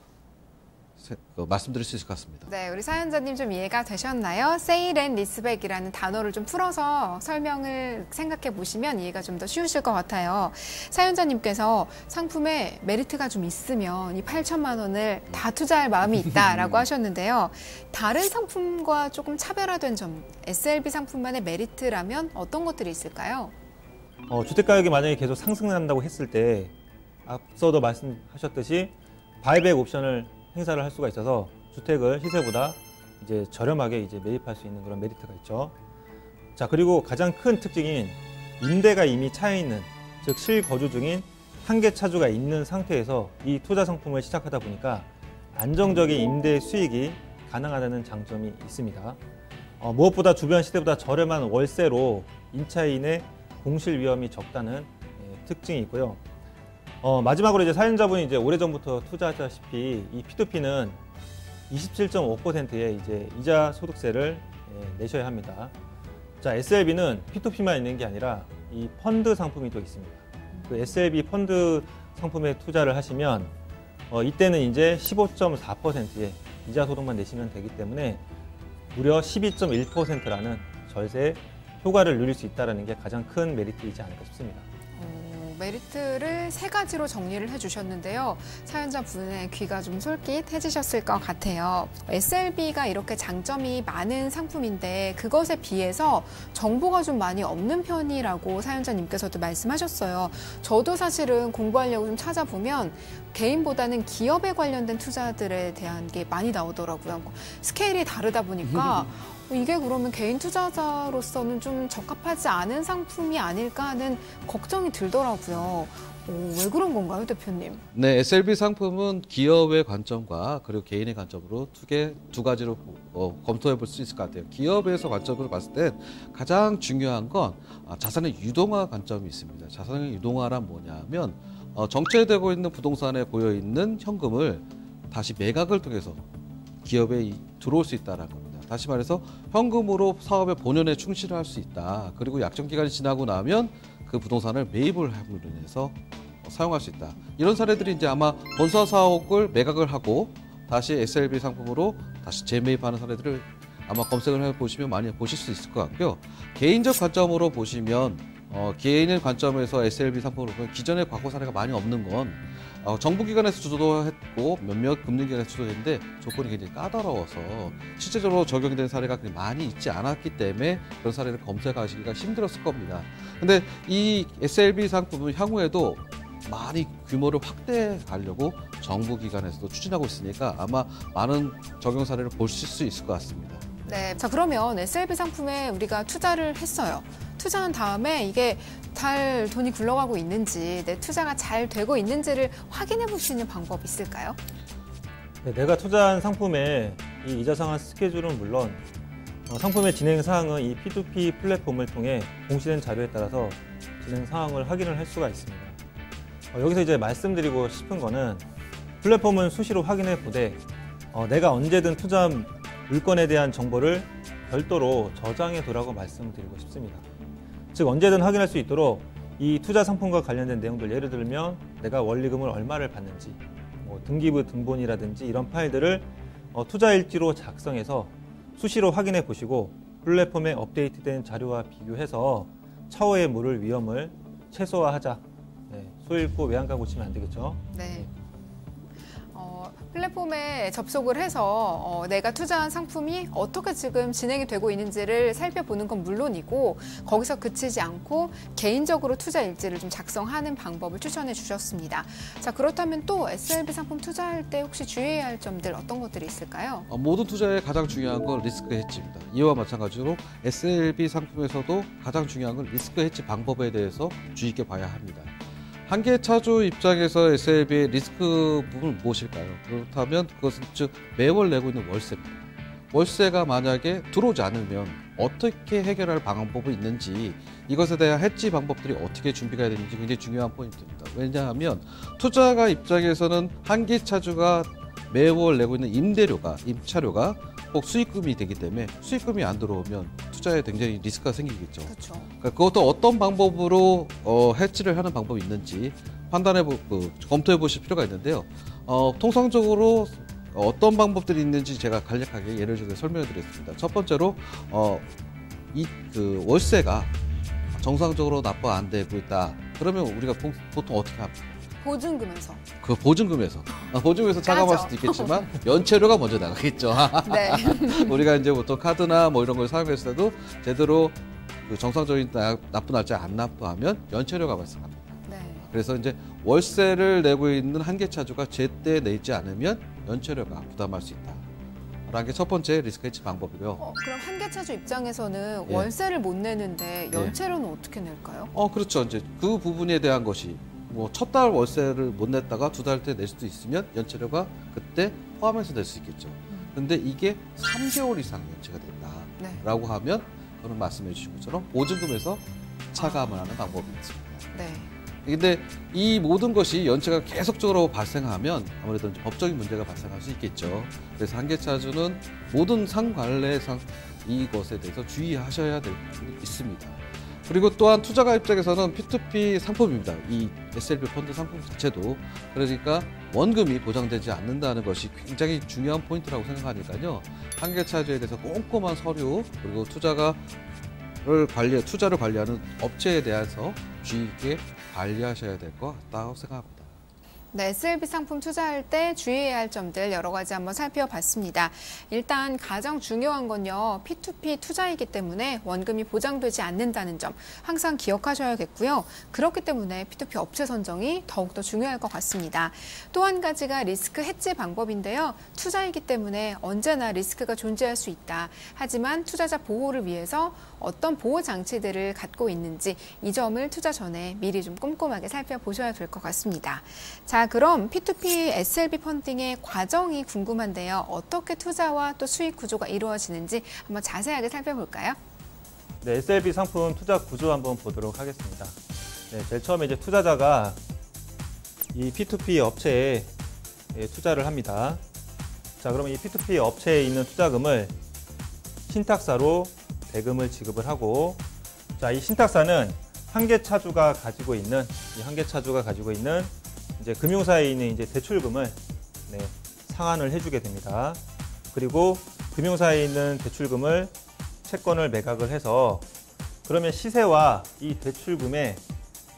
Speaker 3: 말씀드릴 수 있을 것 같습니다.
Speaker 1: 네, 우리 사연자님 좀 이해가 되셨나요? 세일 앤 리스백이라는 단어를 좀 풀어서 설명을 생각해 보시면 이해가 좀 더 쉬우실 것 같아요. 사연자님께서 상품에 메리트가 좀 있으면 이 8천만 원을 다 투자할 마음이 있다라고 하셨는데요. 다른 상품과 조금 차별화된 점, SLB 상품만의 메리트라면 어떤 것들이 있을까요?
Speaker 2: 주택가격이 만약에 계속 상승한다고 했을 때 앞서도 말씀하셨듯이 바이백 옵션을 행사를 할 수가 있어서 주택을 시세보다 이제 저렴하게 이제 매입할 수 있는 그런 메리트가 있죠. 자, 그리고 가장 큰 특징인 임대가 이미 차여 있는, 즉 실거주 중인 한계 차주가 있는 상태에서 이 투자 상품을 시작하다 보니까 안정적인 임대 수익이 가능하다는 장점이 있습니다. 무엇보다 주변 시세보다 저렴한 월세로 임차인의 공실 위험이 적다는 특징이 있고요. 마지막으로 이제 사연자분이 이제 오래전부터 투자하셨다시피 이 P2P는 27.5%의 이제 이자 소득세를 내셔야 합니다. 자, SLB는 P2P만 있는 게 아니라 이 펀드 상품이 또 있습니다. 그 SLB 펀드 상품에 투자를 하시면 이때는 이제 15.4%의 이자 소득만 내시면 되기 때문에 무려 12.1%라는 절세 효과를 누릴 수 있다는 게 가장 큰 메리트이지 않을까 싶습니다.
Speaker 1: 메리트를 세 가지로 정리를 해주셨는데요. 사연자 분의 귀가 좀 솔깃해지셨을 것 같아요. SLB가 이렇게 장점이 많은 상품인데 그것에 비해서 정보가 좀 많이 없는 편이라고 사연자님께서도 말씀하셨어요. 저도 사실은 공부하려고 좀 찾아보면 개인보다는 기업에 관련된 투자들에 대한 게 많이 나오더라고요. 스케일이 다르다 보니까 이게 그러면 개인 투자자로서는 좀 적합하지 않은 상품이 아닐까 하는 걱정이 들더라고요. 왜 그런 건가요, 대표님?
Speaker 3: 네, SLB 상품은 기업의 관점과 그리고 개인의 관점으로 두 가지로 검토해 볼 수 있을 것 같아요. 기업에서 관점으로 봤을 때 가장 중요한 건 자산의 유동화 관점이 있습니다. 자산의 유동화란 뭐냐면 정체되고 있는 부동산에 고여 있는 현금을 다시 매각을 통해서 기업에 들어올 수 있다는 겁니다. 다시 말해서 현금으로 사업의 본연에 충실할 수 있다. 그리고 약정 기간이 지나고 나면 그 부동산을 매입을 함으로 인해서 사용할 수 있다. 이런 사례들이 이제 아마 본사 사옥을 매각을 하고 다시 SLB 상품으로 다시 재매입하는 사례들을 아마 검색을 해보시면 많이 보실 수 있을 것 같고요. 개인적 관점으로 보시면 개인의 관점에서 SLB 상품으로 보면 기존의 과거 사례가 많이 없는 건 정부기관에서 주도했고 몇몇 금융기관에서 주도했는데 조건이 굉장히 까다로워서 실제적으로 적용된 사례가 많이 있지 않았기 때문에 그런 사례를 검색하시기가 힘들었을 겁니다. 근데 이 SLB 상품은 향후에도 많이 규모를 확대해 가려고 정부기관에서도 추진하고 있으니까 아마 많은 적용 사례를 보실 수 있을 것 같습니다.
Speaker 1: 네, 자 그러면 SLB 상품에 우리가 투자를 했어요. 투자한 다음에 이게 잘 돈이 굴러가고 있는지, 내 투자가 잘 되고 있는지를 확인해 볼 수 있는 방법이 있을까요?
Speaker 2: 네, 내가 투자한 상품의 이 이자 상환 스케줄은 물론 상품의 진행 사항은 이 P2P 플랫폼을 통해 공시된 자료에 따라서 진행 사항을 확인을 할 수가 있습니다. 여기서 이제 말씀드리고 싶은 거는 플랫폼은 수시로 확인해 보되 내가 언제든 투자한 물건에 대한 정보를 별도로 저장해 두라고 말씀드리고 싶습니다. 즉 언제든 확인할 수 있도록 이 투자 상품과 관련된 내용들, 예를 들면 내가 원리금을 얼마를 받는지, 등기부 등본이라든지 이런 파일들을 투자 일지로 작성해서 수시로 확인해 보시고 플랫폼에 업데이트된 자료와 비교해서 차후에 물을 위험을 최소화하자. 네, 소 잃고 외양간 고치면 안 되겠죠.
Speaker 1: 네. 플랫폼에 접속을 해서 내가 투자한 상품이 어떻게 지금 진행이 되고 있는지를 살펴보는 건 물론이고 거기서 그치지 않고 개인적으로 투자 일지를 좀 작성하는 방법을 추천해 주셨습니다. 자, 그렇다면 또 SLB 상품 투자할 때 혹시 주의해야 할 점들 어떤 것들이 있을까요?
Speaker 3: 모든 투자의 가장 중요한 건 리스크 해지입니다. 이와 마찬가지로 SLB 상품에서도 가장 중요한 건 리스크 해지 방법에 대해서 주의 있게 봐야 합니다. 한계차주 입장에서 SLB의 리스크 부분은 무엇일까요? 그렇다면 그것은 즉 매월 내고 있는 월세입니다. 월세가 만약에 들어오지 않으면 어떻게 해결할 방법이 있는지, 이것에 대한 해지 방법들이 어떻게 준비가 되는지 굉장히 중요한 포인트입니다. 왜냐하면 투자가 입장에서는 한계차주가 매월 내고 있는 임차료가 꼭 수익금이 되기 때문에 수익금이 안 들어오면 투자에 굉장히 리스크가 생기겠죠.
Speaker 1: 그렇죠.
Speaker 3: 그러니까 그것도 어떤 방법으로 해지를 하는 방법이 있는지 검토해 보실 필요가 있는데요. 통상적으로 어떤 방법들이 있는지 제가 간략하게 예를 들어 설명해 드리겠습니다. 첫 번째로 월세가 정상적으로 납부가 안 되고 있다. 그러면 우리가 보통 어떻게 합니까?
Speaker 1: 보증금에서.
Speaker 3: 보증금에서 차감할 수도 있겠지만 연체료가 먼저 나가겠죠.
Speaker 1: 네.
Speaker 3: 우리가 이제 보통 카드나 뭐 이런 걸 사용했을 때도 제대로 정상적인 납부 날짜에 안 납부하면 연체료가 발생합니다.
Speaker 1: 네.
Speaker 3: 그래서 이제 월세를 내고 있는 한계차주가 제때 내지 않으면 연체료가 부담할 수 있다. 라는 게 첫 번째 리스크 해지 방법이고요.
Speaker 1: 그럼 한계차주 입장에서는
Speaker 3: 예.
Speaker 1: 월세를 못 내는데 연체료는 어떻게 낼까요?
Speaker 3: 그렇죠. 이제 그 부분에 대한 것이 첫 달 월세를 못 냈다가 두 달 때 낼 수도 있으면 연체료가 그때 포함해서 낼 수 있겠죠. 근데 이게 3개월 이상 연체가 된다라고 하면 그런 말씀해 주신 것처럼 보증금에서 차감을 하는 방법이 있습니다.
Speaker 1: 네.
Speaker 3: 근데 이 모든 것이 연체가 계속적으로 발생하면 아무래도 이제 법적인 문제가 발생할 수 있겠죠. 그래서 한계차주는 모든 상관례상 이것에 대해서 주의하셔야 될 부분이 있습니다. 그리고 또한 투자가 입장에서는 P2P 상품입니다. 이 SLB 펀드 상품 자체도. 그러니까 원금이 보장되지 않는다는 것이 굉장히 중요한 포인트라고 생각하니까요. 한계차주에 대해서 꼼꼼한 서류 그리고 투자를 관리하는 업체에 대해서 주의 깊게 관리하셔야 될 것 같다고 생각합니다.
Speaker 1: 네, SLB 상품 투자할 때 주의해야 할 점들 여러 가지 한번 살펴봤습니다. 일단 가장 중요한 건요, P2P 투자이기 때문에 원금이 보장되지 않는다는 점 항상 기억하셔야겠고요. 그렇기 때문에 P2P 업체 선정이 더욱더 중요할 것 같습니다. 또 한 가지가 리스크 해지 방법인데요. 투자이기 때문에 언제나 리스크가 존재할 수 있다. 하지만 투자자 보호를 위해서 어떤 보호 장치들을 갖고 있는지 이 점을 투자 전에 미리 좀 꼼꼼하게 살펴보셔야 될 것 같습니다. 자, 그럼 P2P SLB 펀딩의 과정이 궁금한데요. 어떻게 투자와 또 수익 구조가 이루어지는지 한번 자세하게 살펴볼까요?
Speaker 2: 네, SLB 상품 투자 구조 한번 보도록 하겠습니다. 네, 제일 처음에 이제 투자자가 이 P2P 업체에 투자를 합니다. 자, 그러면 이 P2P 업체에 있는 투자금을 신탁사로 대금을 지급을 하고, 자, 이 신탁사는 한계차주가 가지고 있는 이제 금융사에 있는 이제 대출금을 상환을 해주게 됩니다. 그리고 금융사에 있는 대출금을 채권을 매각을 해서 그러면 시세와 이 대출금의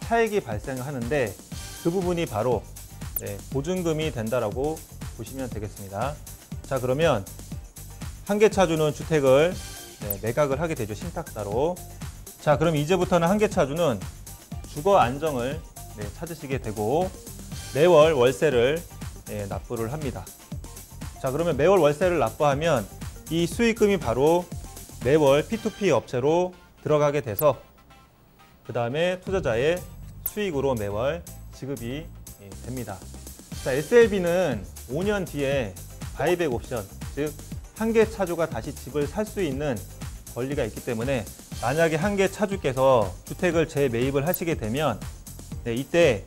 Speaker 2: 차익이 발생하는데 그 부분이 바로 보증금이 된다라고 보시면 되겠습니다. 자, 그러면 한계차주는 주택을 매각을 하게 되죠, 신탁사로. 자, 그럼 이제부터는 한계차주는 주거 안정을 찾으시게 되고 매월 월세를 납부를 합니다. 자, 그러면 매월 월세를 납부하면 이 수익금이 바로 매월 P2P 업체로 들어가게 돼서 그 다음에 투자자의 수익으로 매월 지급이 됩니다. 자, SLB는 5년 뒤에 바이백 옵션, 즉 한계차주가 다시 집을 살 수 있는 권리가 있기 때문에 만약에 한계차주께서 주택을 재매입을 하시게 되면 이때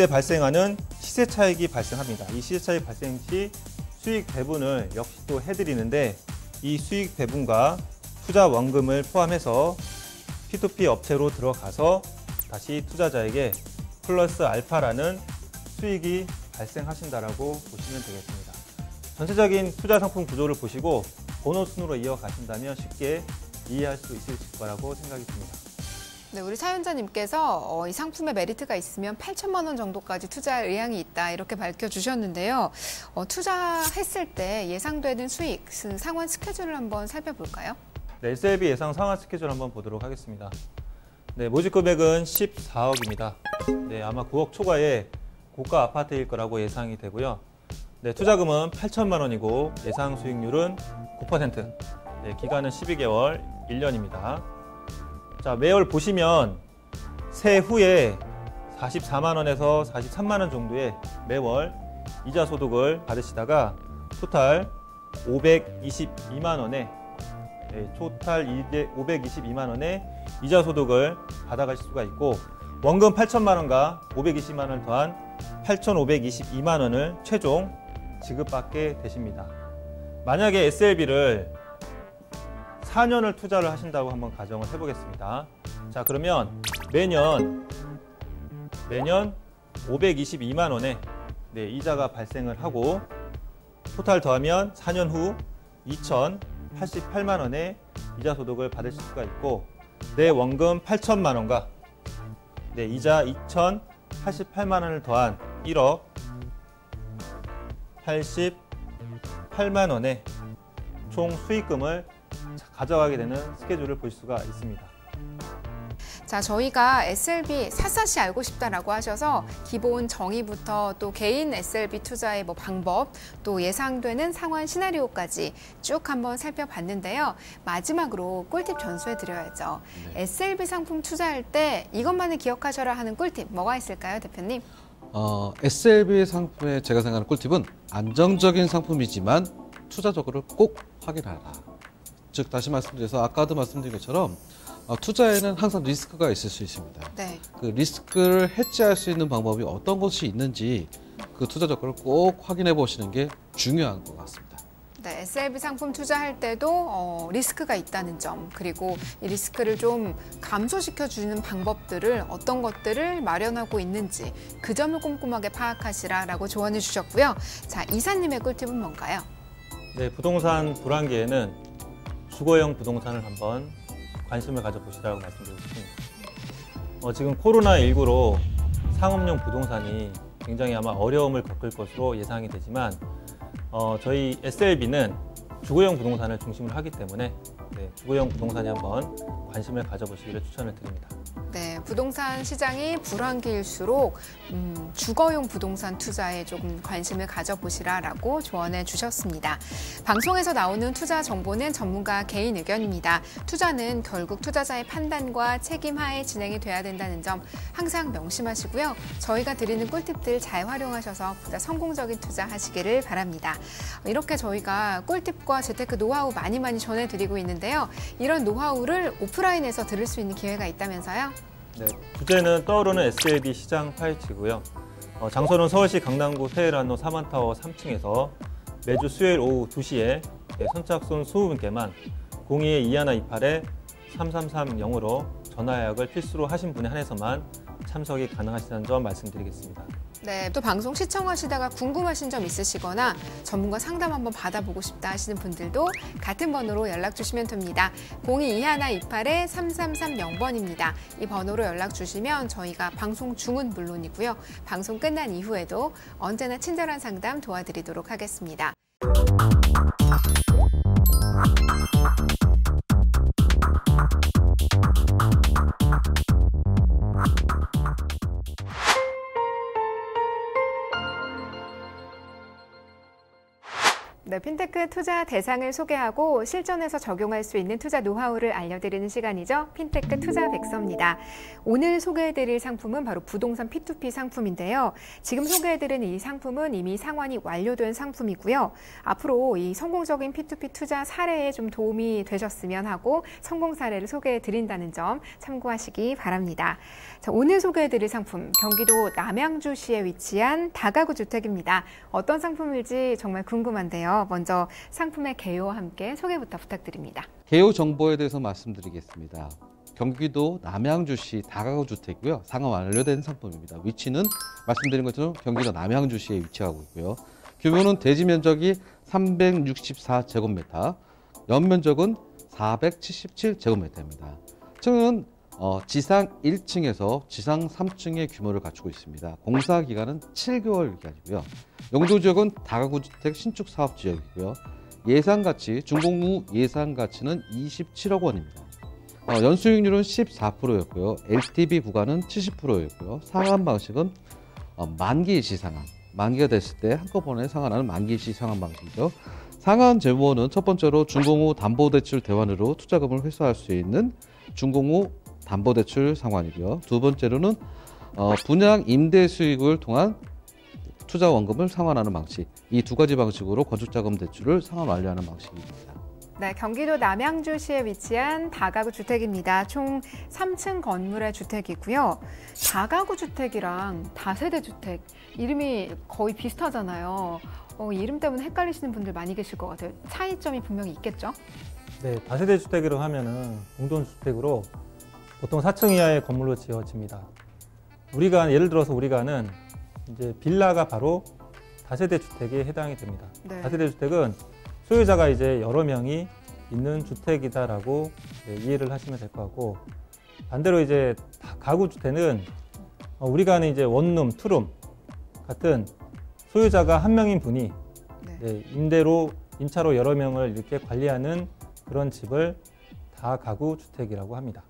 Speaker 2: 발생하는 시세 차익이 발생합니다. 이 시세 차익 발생 시 수익 배분을 역시 또 해드리는데 이 수익 배분과 투자 원금을 포함해서 P2P 업체로 들어가서 다시 투자자에게 플러스 알파라는 수익이 발생하신다라고 보시면 되겠습니다. 전체적인 투자 상품 구조를 보시고 번호 순으로 이어가신다면 쉽게 이해할 수 있으실 거라고 생각이 듭니다.
Speaker 1: 네, 우리 사연자님께서 이 상품에 메리트가 있으면 8천만 원 정도까지 투자할 의향이 있다 이렇게 밝혀주셨는데요. 투자했을 때 예상되는 수익, 상환 스케줄을 한번 살펴볼까요?
Speaker 2: 네, SLB 예상 상환 스케줄 한번 보도록 하겠습니다. 네, 모집 금액은 14억입니다. 네, 아마 9억 초과의 고가 아파트일 거라고 예상이 되고요. 네, 투자금은 8천만 원이고 예상 수익률은 9%, 네, 기간은 12개월, 1년입니다. 자, 매월 보시면 세후에 44만 원에서 43만 원 정도의 매월 이자 소득을 받으시다가 토탈 522만 원에 토탈 522만 원의 이자 소득을 받아가실 수가 있고 원금 8천만 원과 520만 원을 더한 8,522만 원을 최종 지급받게 되십니다. 만약에 SLB를 4년을 투자를 하신다고 한번 가정을 해보겠습니다. 자, 그러면 매년 522만 원의 이자가 발생을 하고 토탈 더하면 4년 후 2,088만 원의 이자 소득을 받으실 수가 있고 내 원금 8천만 원과 이자 2,088만 원을 더한 1억 88만 원의 총 수익금을 가져가게 되는 스케줄을 볼 수가 있습니다.
Speaker 1: 자, 저희가 SLB 샅샅이 알고 싶다라고 하셔서 기본 정의부터 또 개인 SLB 투자의 방법, 또 예상되는 상환 시나리오까지 쭉 한번 살펴봤는데요. 마지막으로 꿀팁 전수해 드려야죠. SLB 상품 투자할 때 이것만을 기억하셔라 하는 꿀팁 뭐가 있을까요, 대표님?
Speaker 3: SLB 상품의 제가 생각하는 꿀팁은 안정적인 상품이지만 투자적으로 꼭 확인하라. 즉 다시 말씀드려서 아까도 말씀드린 것처럼 투자에는 항상 리스크가 있을 수 있습니다.
Speaker 1: 네.
Speaker 3: 그 리스크를 해지할 수 있는 방법이 어떤 것이 있는지 그 투자 조건을 꼭 확인해 보시는 게 중요한 것 같습니다.
Speaker 1: 네, SLB 상품 투자할 때도 리스크가 있다는 점, 그리고 이 리스크를 좀 감소시켜주는 방법들을 어떤 것들을 마련하고 있는지 그 점을 꼼꼼하게 파악하시라라고 조언해 주셨고요. 자, 이사님의 꿀팁은 뭔가요?
Speaker 2: 네, 부동산 불황기에는 주거용 부동산을 한번 관심을 가져보시라고 말씀드리고 싶습니다. 지금 코로나19로 상업용 부동산이 굉장히 아마 어려움을 겪을 것으로 예상이 되지만 저희 SLB는 주거용 부동산을 중심으로 하기 때문에 주거용 부동산에 한번 관심을 가져보시기를 추천을 드립니다.
Speaker 1: 네, 부동산 시장이 불황기일수록 주거용 부동산 투자에 조금 관심을 가져보시라라고 조언해 주셨습니다. 방송에서 나오는 투자 정보는 전문가 개인 의견입니다. 투자는 결국 투자자의 판단과 책임 하에 진행이 돼야 된다는 점 항상 명심하시고요. 저희가 드리는 꿀팁들 잘 활용하셔서 보다 성공적인 투자하시기를 바랍니다. 이렇게 저희가 꿀팁과 재테크 노하우 많이 전해드리고 있는데요. 이런 노하우를 오프라인에서 들을 수 있는 기회가 있다면서요?
Speaker 2: 네, 주제는 떠오르는 SLB 시장 파헤치고요. 장소는 서울시 강남구 테헤란로 사만타워 3층에서 매주 수요일 오후 2시에 선착순 20분께만 02-2128-3330으로 전화 예약을 필수로 하신 분에 한해서만 참석이 가능하시다는 점 말씀드리겠습니다.
Speaker 1: 네, 또 방송 시청하시다가 궁금하신 점 있으시거나 전문가 상담 한번 받아보고 싶다 하시는 분들도 같은 번호로 연락 주시면 됩니다. 02-2128-3330번입니다. 이 번호로 연락 주시면 저희가 방송 중은 물론이고요. 방송 끝난 이후에도 언제나 친절한 상담 도와드리도록 하겠습니다. 네, 핀테크 투자 대상을 소개하고 실전에서 적용할 수 있는 투자 노하우를 알려드리는 시간이죠. 핀테크 투자 백서입니다. 오늘 소개해드릴 상품은 바로 부동산 P2P 상품인데요. 지금 소개해드리는 이 상품은 이미 상환이 완료된 상품이고요. 앞으로 이 성공적인 P2P 투자 사례에 좀 도움이 되셨으면 하고 성공 사례를 소개해드린다는 점 참고하시기 바랍니다. 자, 오늘 소개해드릴 상품, 경기도 남양주시에 위치한 다가구 주택입니다. 어떤 상품일지 정말 궁금한데요. 먼저 상품의 개요와 함께 소개부터 부탁드립니다.
Speaker 3: 개요 정보에 대해서 말씀드리겠습니다. 경기도 남양주시 다가구 주택이고요. 상환 완료된 상품입니다. 위치는 말씀드린 것처럼 경기도 남양주시에 위치하고 있고요. 규모는 대지 면적이 364제곱미터, 연면적은 477제곱미터입니다. 층은 지상 1층에서 지상 3층의 규모를 갖추고 있습니다. 공사 기간은 7개월 기간이고요. 용도 지역은 다가구 주택 신축 사업 지역이고요. 예상 가치, 준공후 예상 가치는 27억 원입니다. 연수익률은 14%였고요. LTV 구간은 70%였고요. 상환 방식은 만기 시 상환. 만기가 됐을 때 한꺼번에 상환하는 만기 시 상환 방식이죠. 상환 제보는 첫 번째로 준공후 담보대출 대환으로 투자금을 회수할 수 있는 준공후 담보대출 상환이고요. 두 번째로는 분양 임대 수익을 통한 투자 원금을 상환하는 방식. 이 두 가지 방식으로 건축자금 대출을 상환 완료하는 방식입니다.
Speaker 1: 네, 경기도 남양주시에 위치한 다가구 주택입니다. 총 3층 건물의 주택이고요. 다가구 주택이랑 다세대 주택, 이름이 거의 비슷하잖아요. 이름 때문에 헷갈리시는 분들 많이 계실 것 같아요. 차이점이 분명히 있겠죠?
Speaker 2: 네, 다세대 주택이라고 하면은 공동주택으로 보통 4층 이하의 건물로 지어집니다. 예를 들어서 우리가는 이제 빌라가 바로 다세대 주택에 해당이 됩니다.
Speaker 1: 네.
Speaker 2: 다세대 주택은 소유자가 이제 여러 명이 있는 주택이다라고 이해를 하시면 될 것 같고, 반대로 이제 가구 주택은 우리가 아는 이제 원룸, 투룸 같은 소유자가 한 명인 분이 임대로 임차로 여러 명을 이렇게 관리하는 그런 집을 다가구 주택이라고 합니다.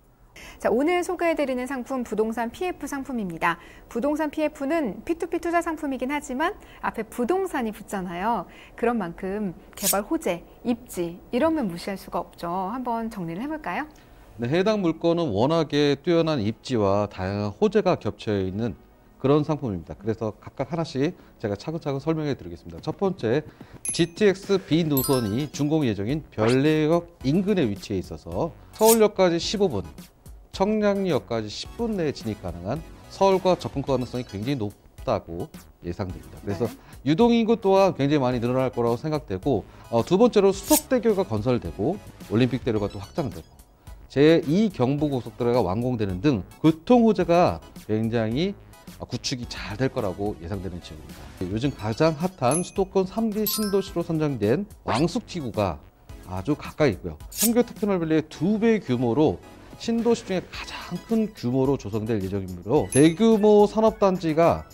Speaker 1: 자, 오늘 소개해드리는 상품 부동산 PF 상품입니다. 부동산 PF는 P2P 투자 상품이긴 하지만 앞에 부동산이 붙잖아요. 그런 만큼 개발 호재, 입지 이러면 무시할 수가 없죠. 한번 정리를 해볼까요?
Speaker 3: 네, 해당 물건은 워낙에 뛰어난 입지와 다양한 호재가 겹쳐 있는 그런 상품입니다. 그래서 각각 하나씩 제가 차근차근 설명해 드리겠습니다. 첫 번째, GTX B 노선이 준공 예정인 별내역 인근에 위치해 있어서 서울역까지 15분, 청량리역까지 10분 내에 진입 가능한 서울과 접근 가능성이 굉장히 높다 없다고 예상됩니다. 그래서
Speaker 1: 네.
Speaker 3: 유동인구 또한 굉장히 많이 늘어날 거라고 생각되고 두 번째로 수석대교가 건설되고 올림픽대로가 또 확장되고 제2 경부고속도로가 완공되는 등 교통 호재가 굉장히 구축이 잘 될 거라고 예상되는 지역입니다. 요즘 가장 핫한 수도권 3기 신도시로 선정된 왕숙지구가 아주 가까이 있고요. 판교 테크노밸리의 2배 규모로 신도시 중에 가장 큰 규모로 조성될 예정이므로 대규모 산업단지가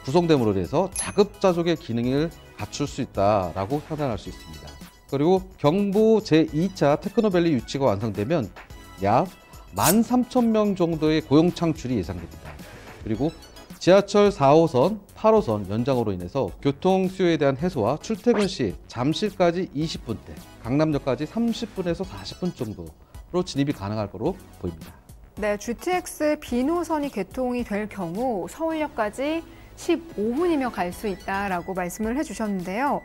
Speaker 3: 구성됨으로 인해서 자급자족의 기능을 갖출 수 있다라고 판단할 수 있습니다. 그리고 경부 제2차 테크노밸리 유치가 완성되면 약 13,000명 정도의 고용 창출이 예상됩니다. 그리고 지하철 4호선, 8호선 연장으로 인해서 교통 수요에 대한 해소와 출퇴근 시 잠실까지 20분대, 강남역까지 30분에서 40분 정도로 진입이 가능할 거로 보입니다.
Speaker 1: 네, GTX B노선이 개통이 될 경우 서울역까지 15분이면 갈 수 있다라고 말씀을 해주셨는데요.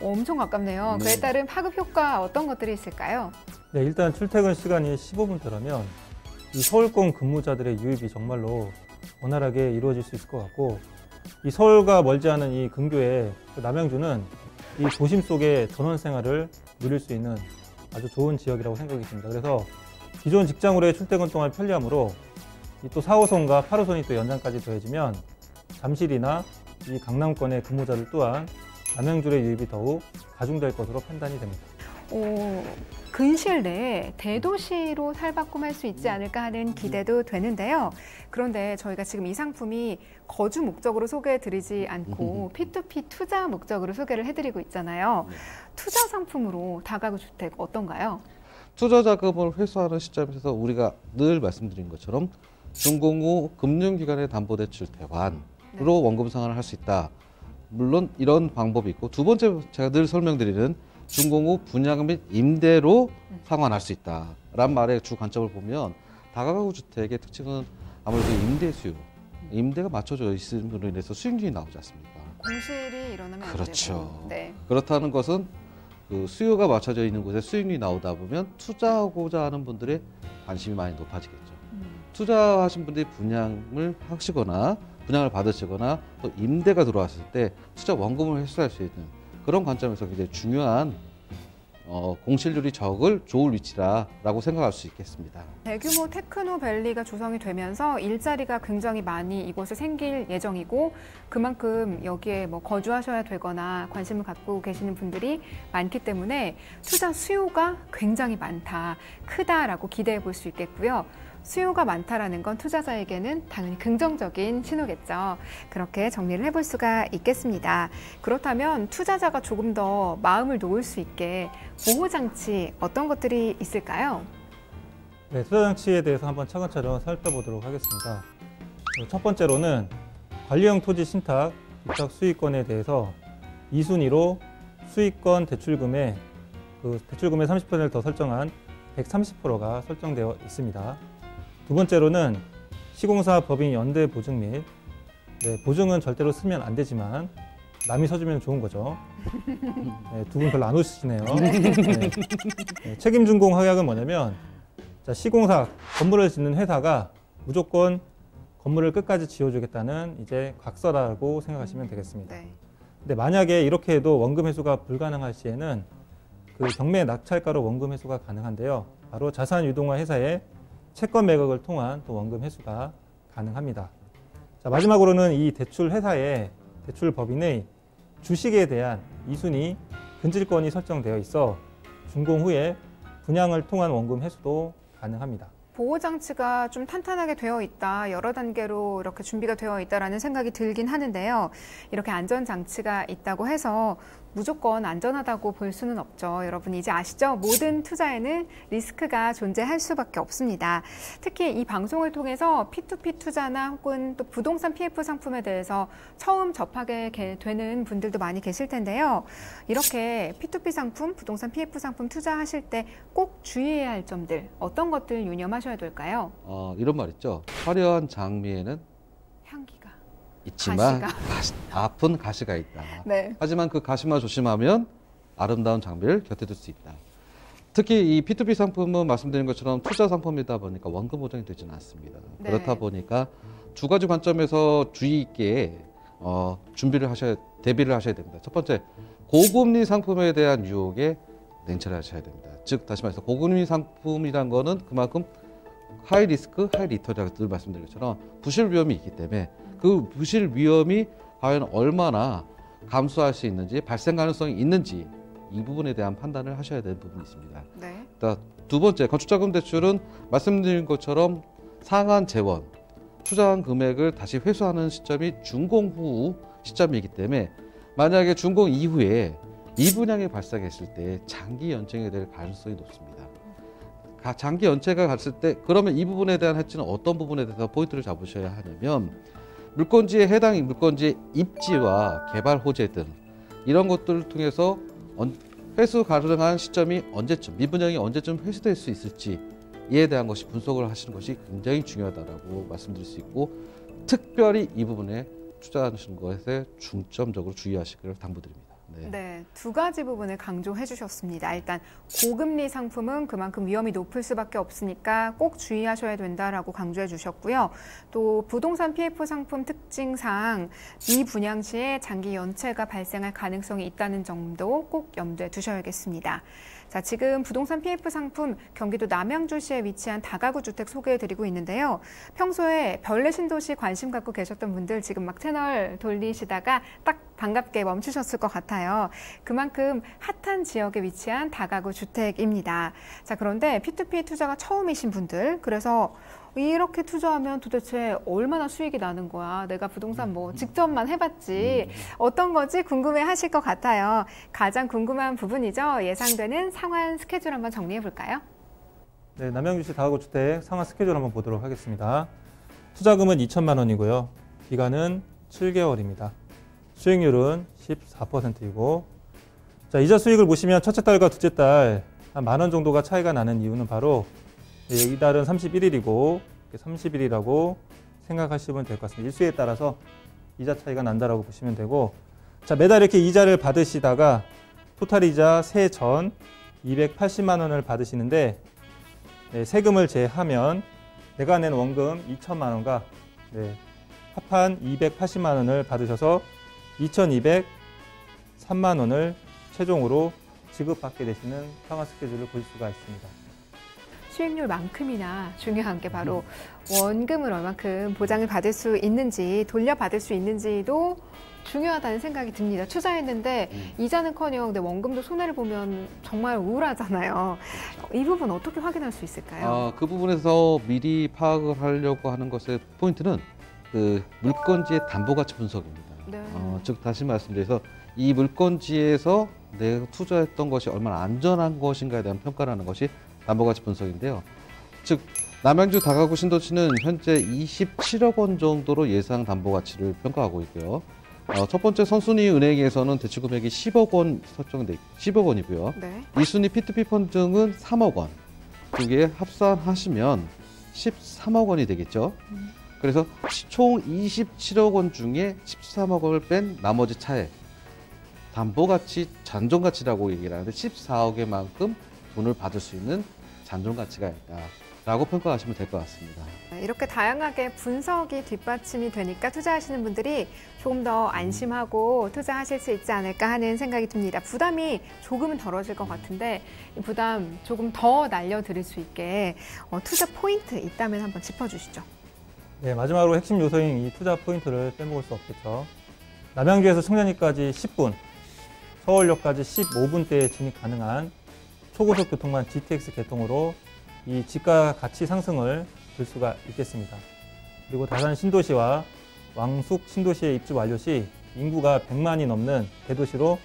Speaker 1: 엄청 가깝네요.
Speaker 3: 네.
Speaker 1: 그에 따른 파급 효과 어떤 것들이 있을까요?
Speaker 2: 네, 일단 출퇴근 시간이 15분대라면 이 서울권 근무자들의 유입이 정말로 원활하게 이루어질 수 있을 것 같고, 이 서울과 멀지 않은 이 근교의 남양주는 이 도심 속의 전원 생활을 누릴 수 있는 아주 좋은 지역이라고 생각이 듭니다. 그래서 기존 직장으로의 출퇴근 동안 편리함으로 이 또 4호선과 8호선이 또 연장까지 더해지면 잠실이나 이 강남권의 근무자들 또한 남양주의 유입이 더욱 가중될 것으로 판단이 됩니다.
Speaker 1: 근시일 내에 대도시로 살바꿈할 수 있지 않을까 하는 기대도 되는데요. 그런데 저희가 지금 이 상품이 거주 목적으로 소개해드리지 않고 P2P 투자 목적으로 소개를 해드리고 있잖아요. 투자 상품으로 다가구 주택 어떤가요?
Speaker 3: 투자 자금을 회수하는 시점에서 우리가 늘 말씀드린 것처럼 준공후 금융기관의 담보대출 대환으로 원금 상환을 할 수 있다. 물론 이런 방법이 있고, 두 번째 제가 늘 설명드리는 준공후 분양 및 임대로 상환할 수 있다라는 말의 주 관점을 보면 다가구 주택의 특징은 아무래도 임대 수요, 임대가 맞춰져 있음으로 인해서 수익률이 나오지 않습니까?
Speaker 1: 공실이 일어나면
Speaker 3: 그렇죠.
Speaker 1: 안 되고. 네.
Speaker 3: 그렇다는 것은 그 수요가 맞춰져 있는 곳에 수익률이 나오다 보면 투자하고자 하는 분들의 관심이 많이 높아지겠죠. 투자하신 분들이 분양을 하시거나 분양을 받으시거나 또 임대가 들어왔을 때 투자 원금을 회수할 수 있는 그런 관점에서 굉장히 중요한 공실률이 좋을 위치라고 생각할 수 있겠습니다.
Speaker 1: 대규모 테크노밸리가 조성이 되면서 일자리가 굉장히 많이 이곳에 생길 예정이고, 그만큼 여기에 거주하셔야 되거나 관심을 갖고 계시는 분들이 많기 때문에 투자 수요가 굉장히 많다, 크다라고 기대해 볼 수 있겠고요. 수요가 많다라는 건 투자자에게는 당연히 긍정적인 신호겠죠. 그렇게 정리를 해볼 수가 있겠습니다. 그렇다면 투자자가 조금 더 마음을 놓을 수 있게 보호장치 어떤 것들이 있을까요?
Speaker 2: 네, 투자장치에 대해서 한번 차근차근 살펴보도록 하겠습니다. 첫 번째로는 관리형 토지 신탁, 위탁 수익권에 대해서 2순위로 수익권 대출금의 대출금의 30%를 더 설정한 130%가 설정되어 있습니다. 두 번째로는 시공사 법인 연대 보증 및 보증은 절대로 쓰면 안 되지만 남이 서주면 좋은 거죠. 네, 두 분 별로 안 웃으시네요. 네, 책임준공 확약은 뭐냐면, 시공사, 건물을 짓는 회사가 무조건 건물을 끝까지 지어주겠다는 이제 각서라고 생각하시면 되겠습니다.
Speaker 1: 네.
Speaker 2: 근데 만약에 이렇게 해도 원금 회수가 불가능할 시에는 그 경매 낙찰가로 원금 회수가 가능한데요. 바로 자산 유동화 회사의 채권 매각을 통한 또 원금 회수가 가능합니다. 자, 마지막으로는 이 대출 회사의 대출 법인의 주식에 대한 2순위 근질권이 설정되어 있어 준공 후에 분양을 통한 원금 회수도 가능합니다.
Speaker 1: 보호장치가 좀 탄탄하게 되어 있다, 여러 단계로 이렇게 준비가 되어 있다라는 생각이 들긴 하는데요. 이렇게 안전장치가 있다고 해서 무조건 안전하다고 볼 수는 없죠. 여러분 이제 아시죠? 모든 투자에는 리스크가 존재할 수밖에 없습니다. 특히 이 방송을 통해서 P2P 투자나 혹은 또 부동산 PF 상품에 대해서 처음 접하게 되는 분들도 많이 계실 텐데요. 이렇게 P2P 상품, 부동산 PF 상품 투자하실 때 꼭 주의해야 할 점들, 어떤 것들 유념하셔야 될까요?
Speaker 3: 이런 말 있죠. 화려한 장미에는
Speaker 1: 향기가
Speaker 3: 있지만 아픈 가시가 있다.
Speaker 1: 네.
Speaker 3: 하지만 그 가시만 조심하면 아름다운 장미를 곁에 둘 수 있다. 특히 이 P2P 상품은 말씀드린 것처럼 투자 상품이다 보니까 원금 보장이 되지는 않습니다.
Speaker 1: 네.
Speaker 3: 그렇다 보니까 두 가지 관점에서 주의 있게 대비를 하셔야 됩니다. 첫 번째, 고금리 상품에 대한 유혹에 냉철하셔야 됩니다. 즉 다시 말해서 고금리 상품이란 거는 그만큼 하이 리스크, 하이 리턴이라고 늘 말씀드린 것처럼 부실 위험이 있기 때문에 그 부실 위험이 과연 얼마나 감수할 수 있는지, 발생 가능성이 있는지 이 부분에 대한 판단을 하셔야 되는 부분이 있습니다.
Speaker 1: 네.
Speaker 3: 두 번째, 건축자금 대출은 말씀드린 것처럼 상한 재원, 투자한 금액을 다시 회수하는 시점이 준공 후 시점이기 때문에 만약에 준공 이후에 미분양이 발생했을 때 장기 연체가 될 가능성이 높습니다. 장기 연체가 갔을 때 그러면 이 부분에 대한 해지는 어떤 부분에 대해서 포인트를 잡으셔야 하냐면 물건지에 해당 물건지의 입지와 개발 호재 등 이런 것들을 통해서 회수 가능한 시점이 언제쯤, 미분양이 언제쯤 회수될 수 있을지 이에 대한 것이 분석을 하시는 것이 굉장히 중요하다고 말씀드릴 수 있고 특별히 이 부분에 투자하시는 것에 중점적으로 주의하시기를 당부드립니다.
Speaker 1: 네, 두 가지 부분을 강조해 주셨습니다. 일단 고금리 상품은 그만큼 위험이 높을 수밖에 없으니까 꼭 주의하셔야 된다라고 강조해 주셨고요. 또 부동산 PF 상품 특징상 미분양 시에 장기 연체가 발생할 가능성이 있다는 점도 꼭 염두에 두셔야겠습니다. 자, 지금 부동산 PF 상품 경기도 남양주시에 위치한 다가구 주택 소개해드리고 있는데요. 평소에 별내 신도시 관심 갖고 계셨던 분들 지금 막 채널 돌리시다가 딱 반갑게 멈추셨을 것 같아요. 그만큼 핫한 지역에 위치한 다가구 주택입니다. 자, 그런데 P2P 투자가 처음이신 분들, 그래서 이렇게 투자하면 도대체 얼마나 수익이 나는 거야? 내가 부동산 뭐 직접만 해봤지 어떤 거지 궁금해 하실 것 같아요. 가장 궁금한 부분이죠. 예상되는 상환 스케줄 한번 정리해 볼까요?
Speaker 2: 네, 남양주시 다가구 주택 상환 스케줄 한번 보도록 하겠습니다. 투자금은 2천만 원이고요. 기간은 7개월입니다. 수익률은 14%이고 자, 이자 수익을 보시면 첫째 달과 둘째 달 한 만 원 정도가 차이가 나는 이유는 바로 이달은 31일이고 30일이라고 생각하시면 될 것 같습니다. 일수에 따라서 이자 차이가 난다라고 보시면 되고 자, 매달 이렇게 이자를 받으시다가 토탈 이자 세전 280만 원을 받으시는데 세금을 제하면 내가 낸 원금 2천만 원과 합한 280만 원을 받으셔서 2,203만 원을 최종으로 지급받게 되시는 상환 스케줄을 볼 수가 있습니다.
Speaker 1: 수익률만큼이나 중요한 게 바로 원금을 얼마큼 보장을 받을 수 있는지, 돌려받을 수 있는지도 중요하다는 생각이 듭니다. 투자했는데 이자는커녕 내 원금도 손해를 보면 정말 우울하잖아요. 이 부분 어떻게 확인할 수 있을까요?
Speaker 3: 그 부분에서 미리 파악을 하려고 하는 것의 포인트는 그 물건지의 담보가치 분석입니다.
Speaker 1: 네.
Speaker 3: 즉 다시 말씀드려서 이 물건지에서 내가 투자했던 것이 얼마나 안전한 것인가에 대한 평가를 하는 것이 담보가치 분석인데요. 즉 남양주 다가구 신도시는 현재 27억 원 정도로 예상 담보가치를 평가하고 있고요. 첫 번째 선순위 은행에서는 대출 금액이 10억 원 설정돼 10억 원이고요.
Speaker 1: 네.
Speaker 3: 2순위 P2P 펀드 등은 3억 원. 두 개 합산하시면 13억 원이 되겠죠. 그래서 총 27억 원 중에 13억 원을 뺀 나머지 차액 담보가치, 잔존가치라고 얘기를 하는데 14억의 만큼 돈을 받을 수 있는 잔존가치가 있다라고 평가하시면 될 것 같습니다.
Speaker 1: 이렇게 다양하게 분석이 뒷받침이 되니까 투자하시는 분들이 조금 더 안심하고 투자하실 수 있지 않을까 하는 생각이 듭니다. 부담이 조금은 덜어질 것 같은데 이 부담 조금 더 날려드릴 수 있게 투자 포인트 있다면 한번 짚어주시죠.
Speaker 2: 네, 마지막으로 핵심 요소인 이 투자 포인트를 빼먹을 수 없겠죠. 남양주에서 청량리까지 10분, 서울역까지 15분대에 진입 가능한 초고속 교통망 GTX 개통으로 이 지가 가치 상승을 볼 수가 있겠습니다. 그리고 다산 신도시와 왕숙 신도시의 입주 완료 시 인구가 100만이 넘는 대도시로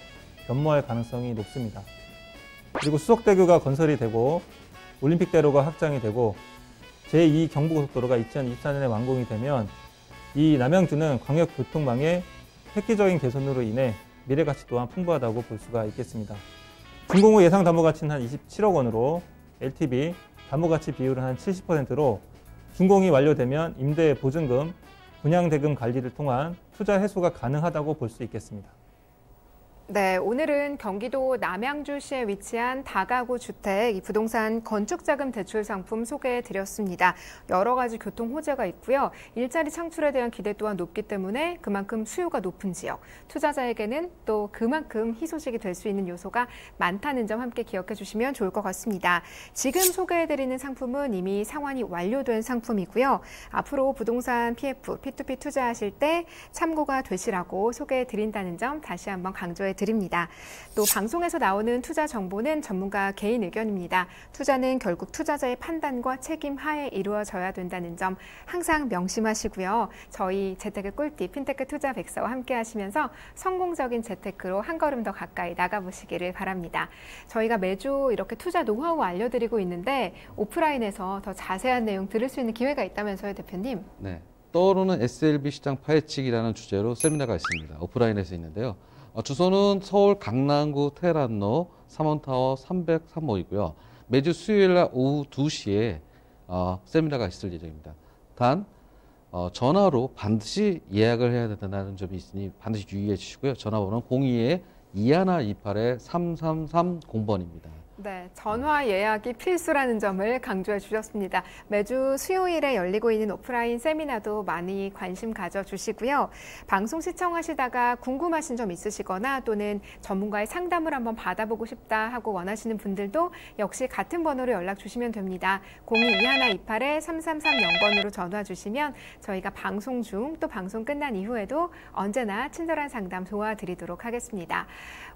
Speaker 2: 변모할 가능성이 높습니다. 그리고 수석대교가 건설이 되고 올림픽대로가 확장이 되고 제2 경부고속도로가 2024년에 완공이 되면 이 남양주는 광역교통망의 획기적인 개선으로 인해 미래가치 또한 풍부하다고 볼 수가 있겠습니다. 준공 후 예상 담보가치는 한 27억 원으로 LTV, 담보가치 비율은 한 70%로 준공이 완료되면 임대 보증금, 분양대금 관리를 통한 투자 해소가 가능하다고 볼 수 있겠습니다.
Speaker 1: 네, 오늘은 경기도 남양주시에 위치한 다가구 주택 부동산 건축자금 대출 상품 소개해드렸습니다. 여러 가지 교통 호재가 있고요. 일자리 창출에 대한 기대 또한 높기 때문에 그만큼 수요가 높은 지역, 투자자에게는 또 그만큼 희소식이 될 수 있는 요소가 많다는 점 함께 기억해 주시면 좋을 것 같습니다. 지금 소개해드리는 상품은 이미 상환이 완료된 상품이고요. 앞으로 부동산 PF, P2P 투자하실 때 참고가 되시라고 소개해드린다는 점 다시 한번 강조해 드립니다. 또 방송에서 나오는 투자 정보는 전문가 개인 의견입니다. 투자는 결국 투자자의 판단과 책임 하에 이루어져야 된다는 점 항상 명심하시고요. 저희 재테크 꿀팁 핀테크 투자 백서와 함께 하시면서 성공적인 재테크로 한 걸음 더 가까이 나가보시기를 바랍니다. 저희가 매주 이렇게 투자 노하우 알려드리고 있는데 오프라인에서 더 자세한 내용 들을 수 있는 기회가 있다면서요, 대표님?
Speaker 3: 네, 떠오르는 SLB 시장 파헤치기라는 주제로 세미나가 있습니다. 오프라인에서 있는데요. 주소는 서울 강남구 테란로 3원타워 303호이고요. 매주 수요일 날 오후 2시에 세미나가 있을 예정입니다. 단 전화로 반드시 예약을 해야 된다는 점이 있으니 반드시 유의해 주시고요. 전화번호는 02-2128-3330번입니다.
Speaker 1: 네, 전화 예약이 필수라는 점을 강조해 주셨습니다. 매주 수요일에 열리고 있는 오프라인 세미나도 많이 관심 가져주시고요. 방송 시청하시다가 궁금하신 점 있으시거나 또는 전문가의 상담을 한번 받아보고 싶다 하고 원하시는 분들도 역시 같은 번호로 연락 주시면 됩니다. 02-2128-3330번으로 전화 주시면 저희가 방송 중 또 방송 끝난 이후에도 언제나 친절한 상담 도와드리도록 하겠습니다.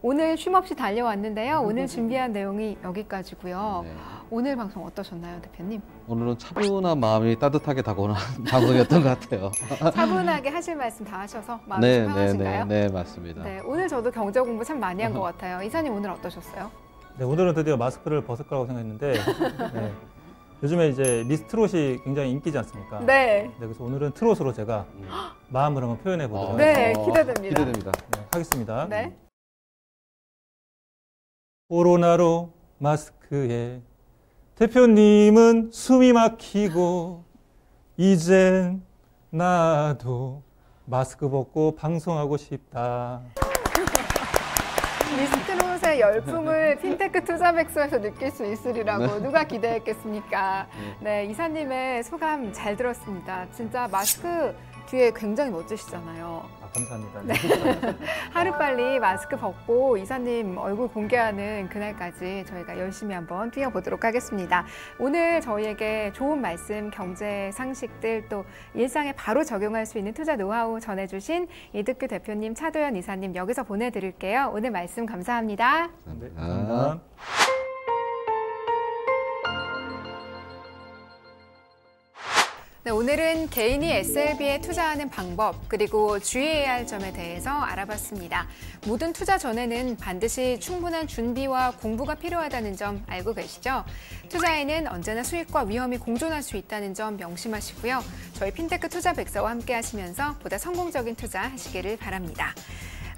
Speaker 1: 오늘 쉼없이 달려왔는데요. 오늘 준비한 내용이 여기까지고요.
Speaker 3: 네.
Speaker 1: 오늘 방송 어떠셨나요, 대표님?
Speaker 3: 오늘은 차분한 마음이 따뜻하게 다가오는 방송이었던 것 같아요.
Speaker 1: 차분하게 하실 말씀 다 하셔서 마음이 좀 편하신가요?
Speaker 3: 네, 맞습니다.
Speaker 1: 네, 오늘 저도 경제 공부 참 많이 한 것 같아요. 이사님 오늘 어떠셨어요?
Speaker 2: 네, 오늘은 드디어 마스크를 벗을 거라고 생각했는데 네, 요즘에 이제 미스트롯이 굉장히 인기지 않습니까?
Speaker 1: 네.
Speaker 2: 그래서 오늘은 트롯으로 제가 마음을 한번 표현해 보도록
Speaker 1: 네, 기대됩니다.
Speaker 3: 기대됩니다.
Speaker 2: 하겠습니다.
Speaker 1: 네.
Speaker 2: 코로나로 마스크에 대표님은 숨이 막히고 이젠 나도 마스크 벗고 방송하고 싶다.
Speaker 1: 미스트롯의 열풍을 핀테크 투자 백서에서 느낄 수 있으리라고 누가 기대했겠습니까? 네, 이사님의 소감 잘 들었습니다. 진짜 마스크 뒤에 굉장히 멋지시잖아요.
Speaker 2: 감사합니다.
Speaker 1: 네. 하루빨리 마스크 벗고 이사님 얼굴 공개하는 그날까지 저희가 열심히 한번 뛰어보도록 하겠습니다. 오늘 저희에게 좋은 말씀, 경제 상식들 또 일상에 바로 적용할 수 있는 투자 노하우 전해주신 이득규 대표님, 차도연 이사님 여기서 보내드릴게요. 오늘 말씀 감사합니다.
Speaker 2: 네, 감사합니다.
Speaker 1: 네, 오늘은 개인이 SLB에 투자하는 방법 그리고 주의해야 할 점에 대해서 알아봤습니다. 모든 투자 전에는 반드시 충분한 준비와 공부가 필요하다는 점 알고 계시죠? 투자에는 언제나 수익과 위험이 공존할 수 있다는 점 명심하시고요. 저희 핀테크 투자 백서와 함께 하시면서 보다 성공적인 투자 하시기를 바랍니다.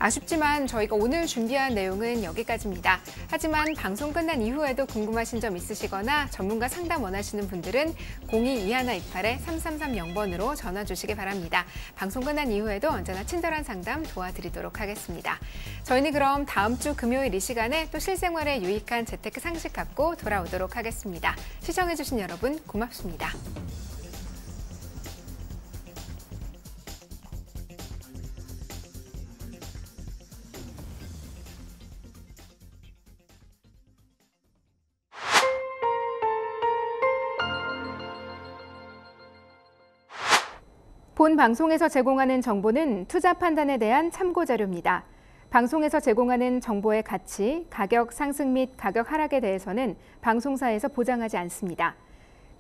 Speaker 1: 아쉽지만 저희가 오늘 준비한 내용은 여기까지입니다. 하지만 방송 끝난 이후에도 궁금하신 점 있으시거나 전문가 상담 원하시는 분들은 02-2128-3330번으로 전화 주시기 바랍니다. 방송 끝난 이후에도 언제나 친절한 상담 도와드리도록 하겠습니다. 저희는 그럼 다음 주 금요일 이 시간에 또 실생활에 유익한 재테크 상식 갖고 돌아오도록 하겠습니다. 시청해주신 여러분 고맙습니다. 본 방송에서 제공하는 정보는 투자 판단에 대한 참고 자료입니다. 방송에서 제공하는 정보의 가치, 가격 상승 및 가격 하락에 대해서는 방송사에서 보장하지 않습니다.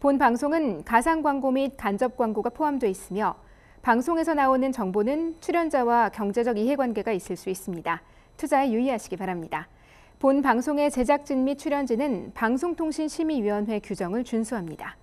Speaker 1: 본 방송은 가상 광고 및 간접 광고가 포함되어 있으며 방송에서 나오는 정보는 출연자와 경제적 이해관계가 있을 수 있습니다. 투자에 유의하시기 바랍니다. 본 방송의 제작진 및 출연진은 방송통신심의위원회 규정을 준수합니다.